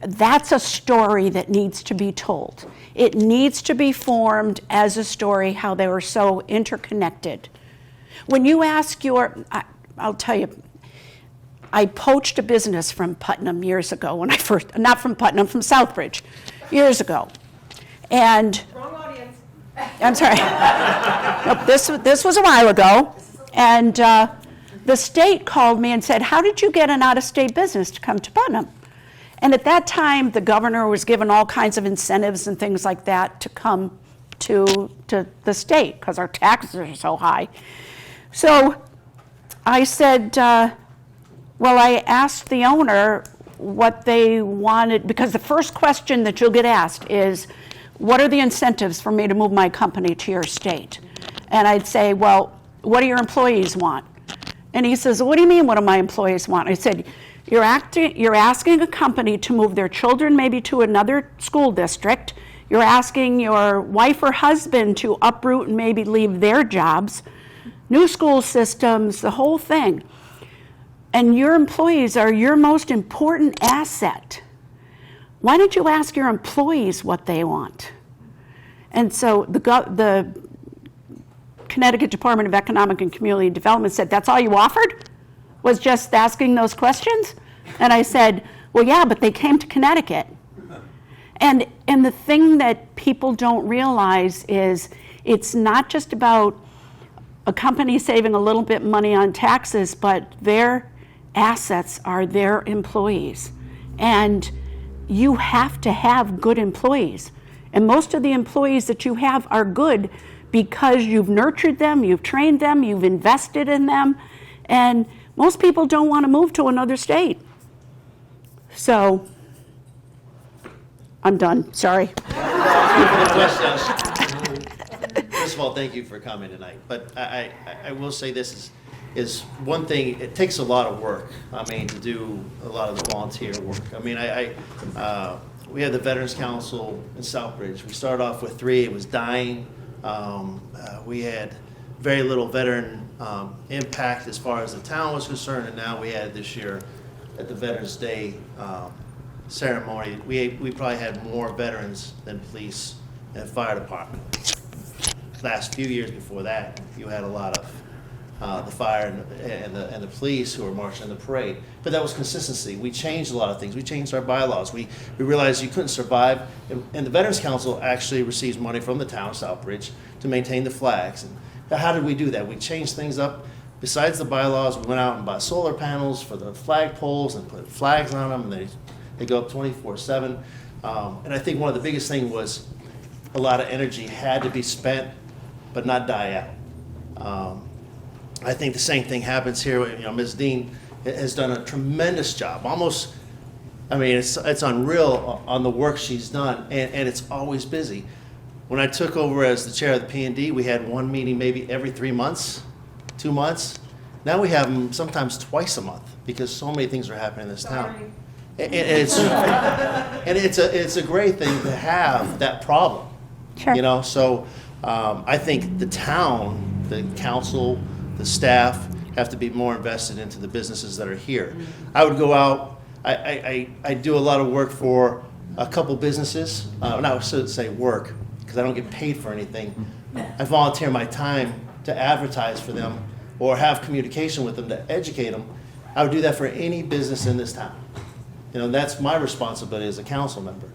that's a story that needs to be told. It needs to be formed as a story how they were so interconnected. When you ask I'll tell you, I poached a business from Putnam years ago when I first, not from Putnam, from Southbridge, years ago. And Wrong audience. I'm sorry. Nope, this was a while ago. And the state called me and said, how did you get an out-of-state business to come to Putnam? And at that time, the governor was given all kinds of incentives and things like that to come to the state because our taxes are so high. So I said, well, I asked the owner what they wanted, because the first question that you'll get asked is, what are the incentives for me to move my company to your state? And I'd say, well, what do your employees want? And he says, what do you mean, what do my employees want? I said, you're asking a company to move their children maybe to another school district. You're asking your wife or husband to uproot and maybe leave their jobs, new school systems, the whole thing. And your employees are your most important asset. Why don't you ask your employees what they want? And so the Connecticut Department of Economic and Community Development said, that's all you offered? Was just asking those questions? And I said, well, yeah, but they came to Connecticut. And the thing that people don't realize is it's not just about a company saving a little bit money on taxes, but their assets are their employees. And you have to have good employees. And most of the employees that you have are good because you've nurtured them, you've trained them, you've invested in them. And most people don't want to move to another state. So, I'm done, sorry. First of all, thank you for coming tonight. But I will say this is one thing, it takes a lot of work, to do a lot of the volunteer work. We had the Veterans Council in Southbridge. We started off with 3, it was dying. We had very little veteran impact as far as the town was concerned, and now we had this year at the Veterans Day ceremony, we probably had more veterans than police and fire department. Last few years before that, you had a lot of the fire and the police who were marching in the parade. But that was consistency. We changed a lot of things. We changed our bylaws. We realized you couldn't survive. And the Veterans Council actually receives money from the town of Southbridge to maintain the flags. And how did we do that? We changed things up. Besides the bylaws, we went out and bought solar panels for the flag poles and put flags on them, and they go up 24/7. And I think one of the biggest things was a lot of energy had to be spent, but not die out. I think the same thing happens here. Ms. Dean has done a tremendous job. It's unreal on the work she's done, and it's always busy. When I took over as the chair of the P&D, we had one meeting maybe every 3 months, 2 months. Now we have them sometimes twice a month because so many things are happening in this town. And it's a great thing to have that problem. Sure. So I think the town, the council, the staff have to be more invested into the businesses that are here. I would go out, I do a lot of work for a couple businesses. I shouldn't say work, because I don't get paid for anything. I volunteer my time to advertise for them or have communication with them to educate them. I would do that for any business in this town. That's my responsibility as a council member.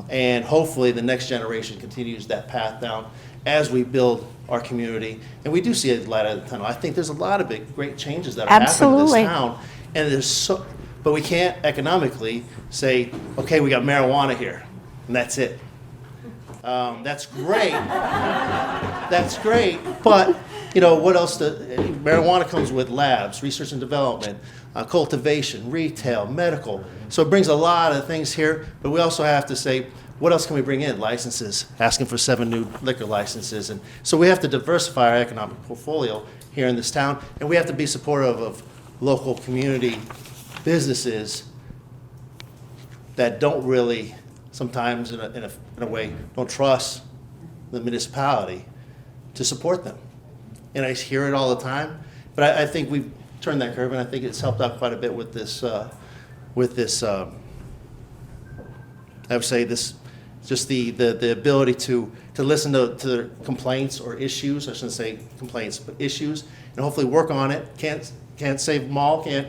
And hopefully the next generation continues that path down as we build our community. And we do see a light at the tunnel. I think there's a lot of great changes that are happening in this town. And but we can't economically say, okay, we got marijuana here, and that's it. That's great. That's great. But, what else? Marijuana comes with labs, research and development, cultivation, retail, medical. So it brings a lot of things here, but we also have to say, what else can we bring in? Licenses, asking for 7 new liquor licenses. And so we have to diversify our economic portfolio here in this town, and we have to be supportive of local community businesses that don't really, sometimes in a way, don't trust the municipality to support them. And I hear it all the time, but I think we've turned that curve, and I think it's helped out quite a bit with this. I would say this, just the ability to listen to the complaints or issues. I shouldn't say complaints, but issues, and hopefully work on it. Can't save them all. Can't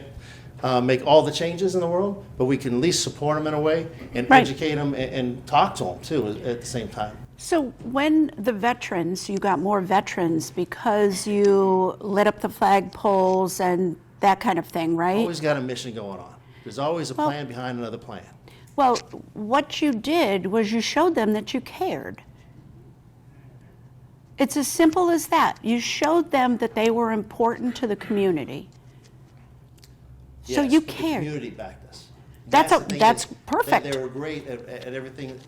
make all the changes in the world, but we can at least support them in a way and educate them and talk to them too at the same time. So when the veterans, you got more veterans because you lit up the flagpoles and that kind of thing, right? Always got a mission going on. There's always a plan behind another plan. Well, what you did was you showed them that you cared. It's as simple as that. You showed them that they were important to the community. So Yes, you but the cared. community backed us. That's the thing that's is that perfect. They were great at everything.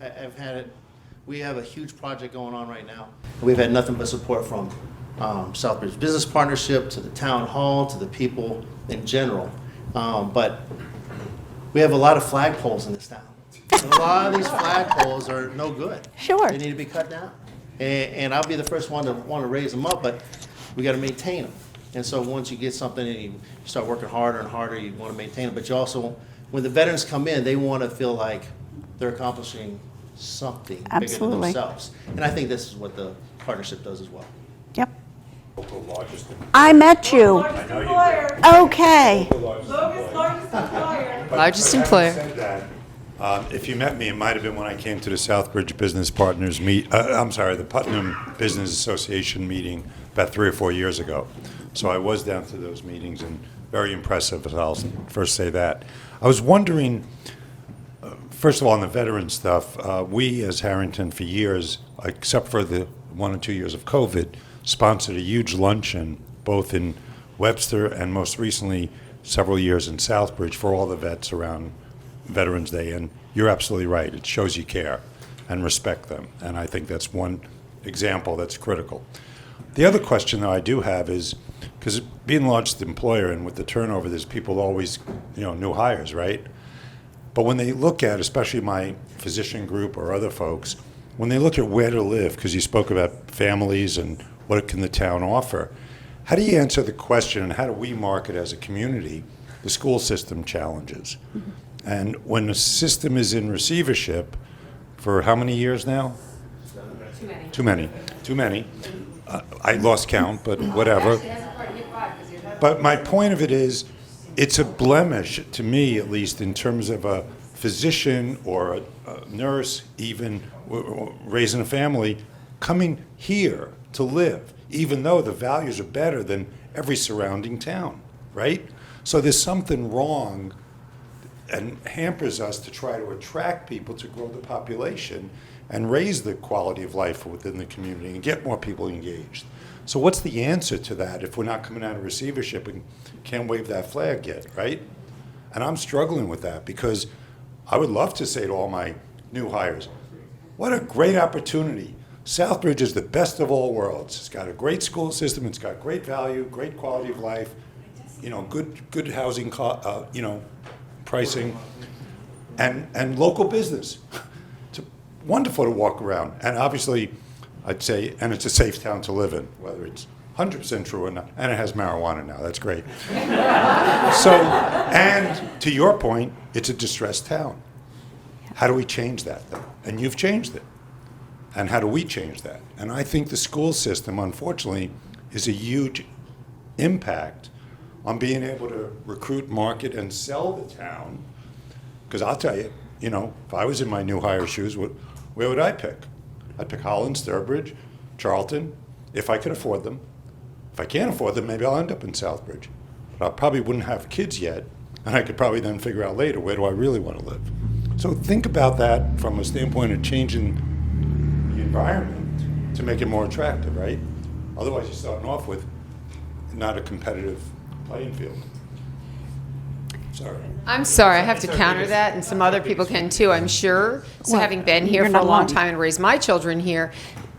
We have a huge project going on right now. We've had nothing but support from Southbridge Business Partnership to the town hall to the people in general. But we have a lot of flagpoles in this town. And a lot of these flagpoles are no good. Sure. They need to be cut down. And I'll be the first one to want to raise them up, but we got to maintain them. And so once you get something and you start working harder and harder, you want to maintain it. But you also, when the veterans come in, they want to feel like they're accomplishing something bigger than Absolutely. themselves. And I think this is what the partnership does as well. Yep. I met you. Okay. Largest employer. Said that, if you met me, it might have been when I came to the Southbridge Business Partners the Putnam Business Association meeting about 3 or 4 years ago. So I was down to those meetings and very impressive, I'll first say that. I was wondering, first of all, on the veteran stuff, we as Harrington for years, except for the 1 or 2 years of COVID, sponsored a huge luncheon, both in Webster and most recently several years in Southbridge for all the vets around Veterans Day. And you're absolutely right. It shows you care and respect them. And I think that's one example that's critical. The other question, though, I do have is, because being the largest employer and with the turnover, there's people always, new hires, right? But when they look at, especially my physician group or other folks, when they look at where to live, because you spoke about families and what can the town offer, how do you answer the question, and how do we market as a community the school system challenges? Mm-hmm. And when the system is in receivership for how many years now? Too many. I lost count, but whatever. But my point of it is, it's a blemish, to me at least, in terms of a physician or a nurse, even raising a family, coming here to live, even though the values are better than every surrounding town, right? So there's something wrong and hampers us to try to attract people to grow the population and raise the quality of life within the community and get more people engaged. So what's the answer to that if we're not coming out of receivership and can't wave that flag yet, right? And I'm struggling with that because I would love to say to all my new hires, what a great opportunity. Southbridge is the best of all worlds. It's got a great school system, it's got great value, great quality of life, good housing, pricing, and local business. It's wonderful to walk around. And obviously, I'd say, and it's a safe town to live in, whether it's 100% true or not. And it has marijuana now, that's great. So, and to your point, it's a distressed town. How do we change that, though? And you've changed it. And how do we change that? And I think the school system, unfortunately, is a huge impact on being able to recruit, market, and sell the town. Because I'll tell you, if I was in my new hire shoes, where would I pick? I'd pick Holland, Sturbridge, Charlton, if I could afford them. If I can't afford them, maybe I'll end up in Southbridge. But I probably wouldn't have kids yet, and I could probably then figure out later, where do I really want to live? So think about that from a standpoint of changing the environment to make it more attractive, right? Otherwise, you're starting off with not a competitive playing field. Sorry. I'm sorry, I have to counter that, and some other people can too, I'm sure. So Well, having been here you're for a not long alone. time and raised my children here,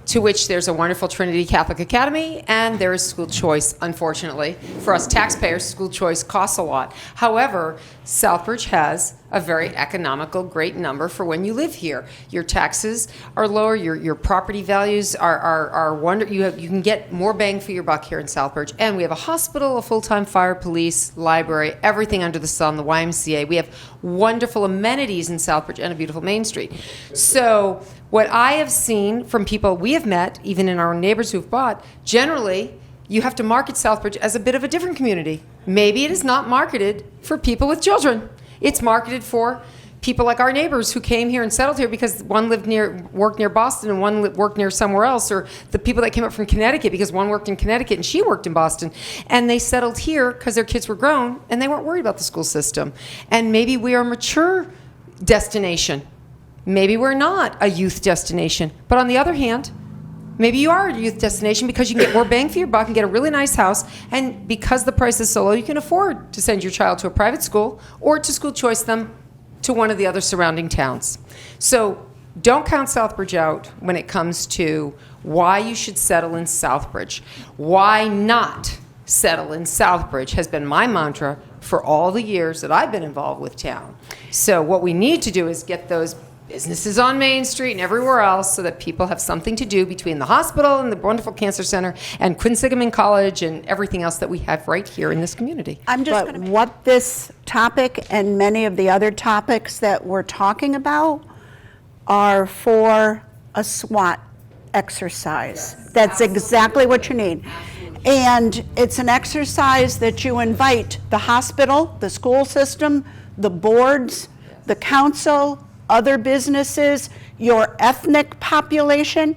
to which there's a wonderful Trinity Catholic Academy, and there is school choice, unfortunately. For us taxpayers, school choice costs a lot. However, Southbridge has a very economical, great number for when you live here. Your taxes are lower, your property values are wonderful. You can get more bang for your buck here in Southbridge. And we have a hospital, a full-time fire, police, library, everything under the sun, the YMCA. We have wonderful amenities in Southbridge and a beautiful Main Street. So what I have seen from people we have met, even in our neighbors who've bought, generally, you have to market Southbridge as a bit of a different community. Maybe it is not marketed for people with children. It's marketed for people like our neighbors who came here and settled here because one worked near Boston and one worked near somewhere else, or the people that came up from Connecticut because one worked in Connecticut and she worked in Boston, and they settled here because their kids were grown and they weren't worried about the school system. And maybe we are a mature destination. Maybe we're not a youth destination. But on the other hand, maybe you are a youth destination because you can get more bang for your buck and get a really nice house, and because the price is so low, you can afford to send your child to a private school or to school choice them to one of the other surrounding towns. So don't count Southbridge out when it comes to why you should settle in Southbridge. Why not settle in Southbridge has been my mantra for all the years that I've been involved with town. So what we need to do is get those businesses on Main Street and everywhere else so that people have something to do between the hospital and the wonderful cancer center and Quinsigamond College and everything else that we have right here in this community. But what this topic and many of the other topics that we're talking about are for a SWOT exercise. Yes, that's exactly what you need. And it's an exercise that you invite the hospital, the school system, the boards, the council, other businesses, your ethnic population.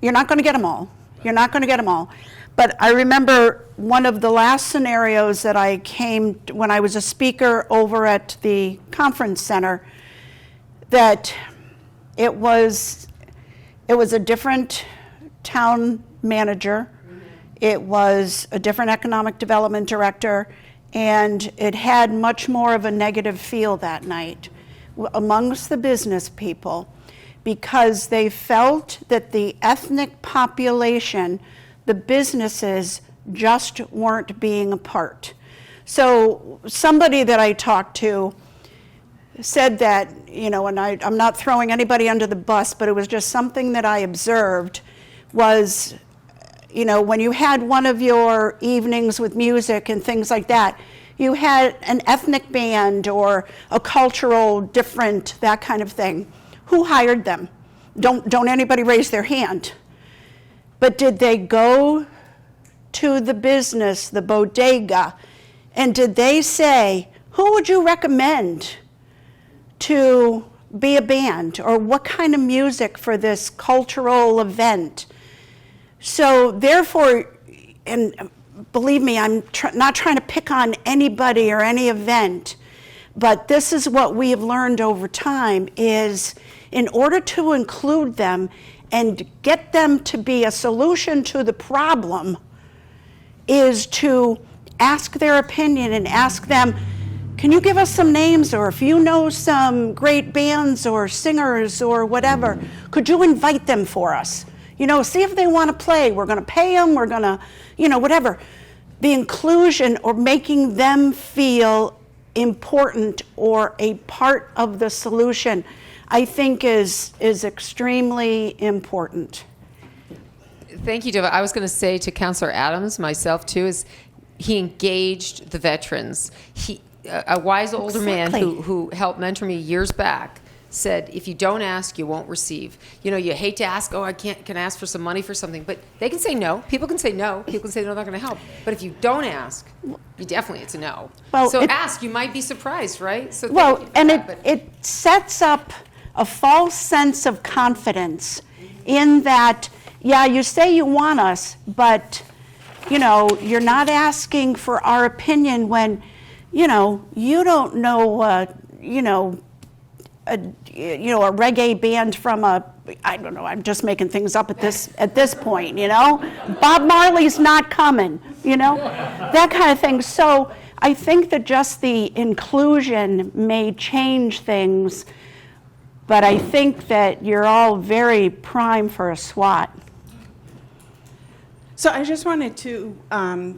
You're not going to get them all. You're not going to get them all. But I remember one of the last scenarios that I came when I was a speaker over at the conference center, that it was a different town manager. It was a different economic development director, and it had much more of a negative feel that night amongst the business people, because they felt that the ethnic population, the businesses, just weren't being a part. So somebody that I talked to said that, and I'm not throwing anybody under the bus, but it was just something that I observed was, when you had one of your evenings with music and things like that, you had an ethnic band or a cultural different, that kind of thing. Who hired them? Don't anybody raise their hand. But did they go to the business, the bodega, and did they say, who would you recommend to be a band, or what kind of music for this cultural event? So therefore, and believe me, I'm not trying to pick on anybody or any event, but this is what we have learned over time is in order to include them and get them to be a solution to the problem is to ask their opinion and ask them, can you give us some names, or if you know some great bands or singers or whatever, could you invite them for us? See if they want to play. We're going to pay them. We're going to, whatever. The inclusion or making them feel important or a part of the solution, I think is extremely important. Thank you, Delpha. I was going to say to Councillor Adams, myself too, is he engaged the veterans. A wise older man who helped mentor me years back said, if you don't ask, you won't receive. You hate to ask, can I ask for some money for something? But they can say no. People can say no. People can say no, they're not going to help. But if you don't ask, it's a no. Well, so ask. You might be surprised, right? So it sets up a false sense of confidence in that, you say you want us, but, you're not asking for our opinion when, you don't know, a reggae band from I don't know, I'm just making things up at this point, Bob Marley's not coming, that kind of thing. So I think that just the inclusion may change things, but I think that you're all very prime for a SWAT. So I just wanted to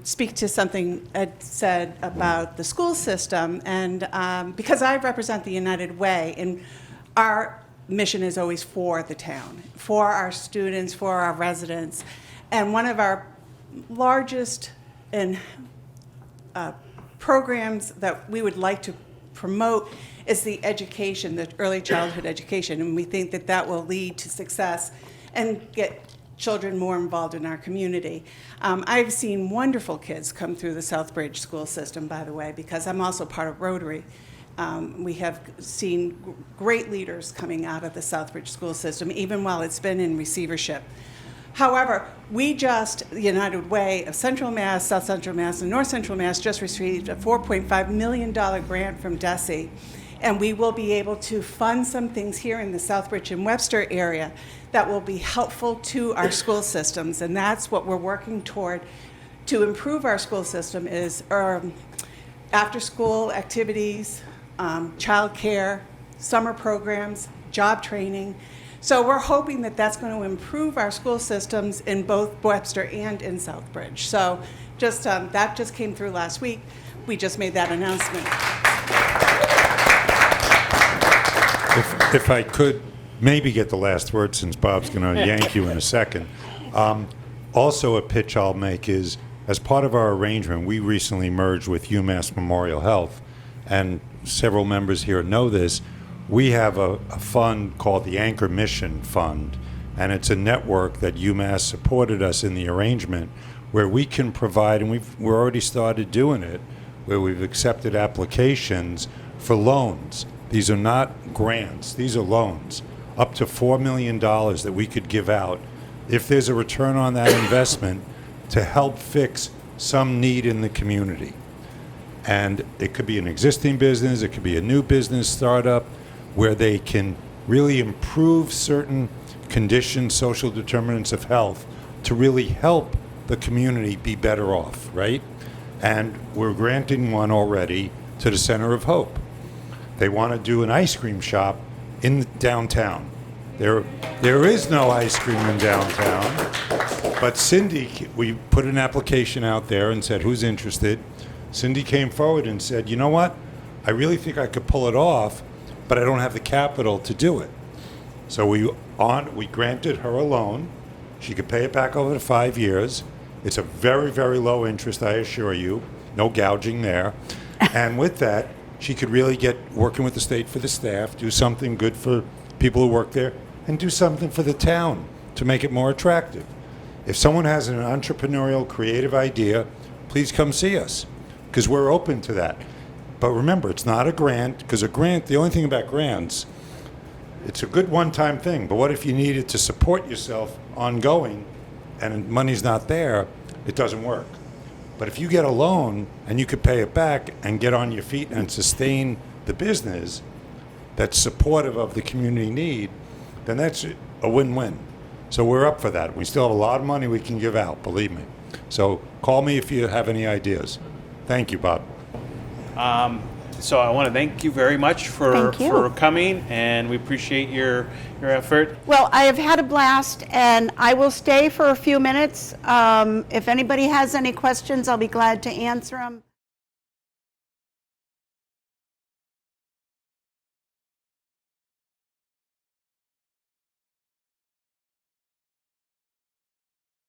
speak to something Ed said about the school system, and because I represent the United Way, and our mission is always for the town, for our students, for our residents, and one of our largest programs that we would like to promote is the education, the early childhood education, and we think that that will lead to success and get children more involved in our community. I've seen wonderful kids come through the Southbridge school system, by the way, because I'm also part of Rotary. We have seen great leaders coming out of the Southbridge school system, even while it's been in receivership. However, the United Way of Central Mass, South Central Mass, and North Central Mass just received a $4.5 million grant from DESE, and we will be able to fund some things here in the Southbridge and Webster area that will be helpful to our school systems, and that's what we're working toward to improve our school system is after-school activities, childcare, summer programs, job training. So we're hoping that that's going to improve our school systems in both Webster and in Southbridge. So that just came through last week. We just made that announcement. If I could maybe get the last word, since Bob's going to yank you in a second. Also a pitch I'll make is, as part of our arrangement, we recently merged with UMass Memorial Health, and several members here know this. We have a fund called the Anchor Mission Fund, and it's a network that UMass supported us in the arrangement where we can provide, and we're already started doing it, where we've accepted applications for loans. These are not grants, these are loans, up to $4 million that we could give out if there's a return on that investment to help fix some need in the community. And it could be an existing business, it could be a new business startup, where they can really improve certain conditions, social determinants of health, to really help the community be better off, right? And we're granting one already to the Center of Hope. They want to do an ice cream shop in downtown. There is no ice cream in downtown, but Cindy, we put an application out there and said, who's interested? Cindy came forward and said, you know what? I really think I could pull it off, but I don't have the capital to do it. So we granted her a loan. She could pay it back over the 5 years. It's a very, very low interest, I assure you. No gouging there. And with that, she could really get working with the state for the staff, do something good for people who work there, and do something for the town to make it more attractive. If someone has an entrepreneurial, creative idea, please come see us, because we're open to that. But remember, it's not a grant, because a grant, the only thing about grants, it's a good one-time thing, but what if you need it to support yourself ongoing and money's not there? It doesn't work. But if you get a loan and you could pay it back and get on your feet and sustain the business that's supportive of the community need, then that's a win-win. So we're up for that. We still have a lot of money we can give out, believe me. So call me if you have any ideas. Thank you, Bob. So I want to thank you very much for coming, and we appreciate your effort. Well, I have had a blast, and I will stay for a few minutes. If anybody has any questions, I'll be glad to answer them.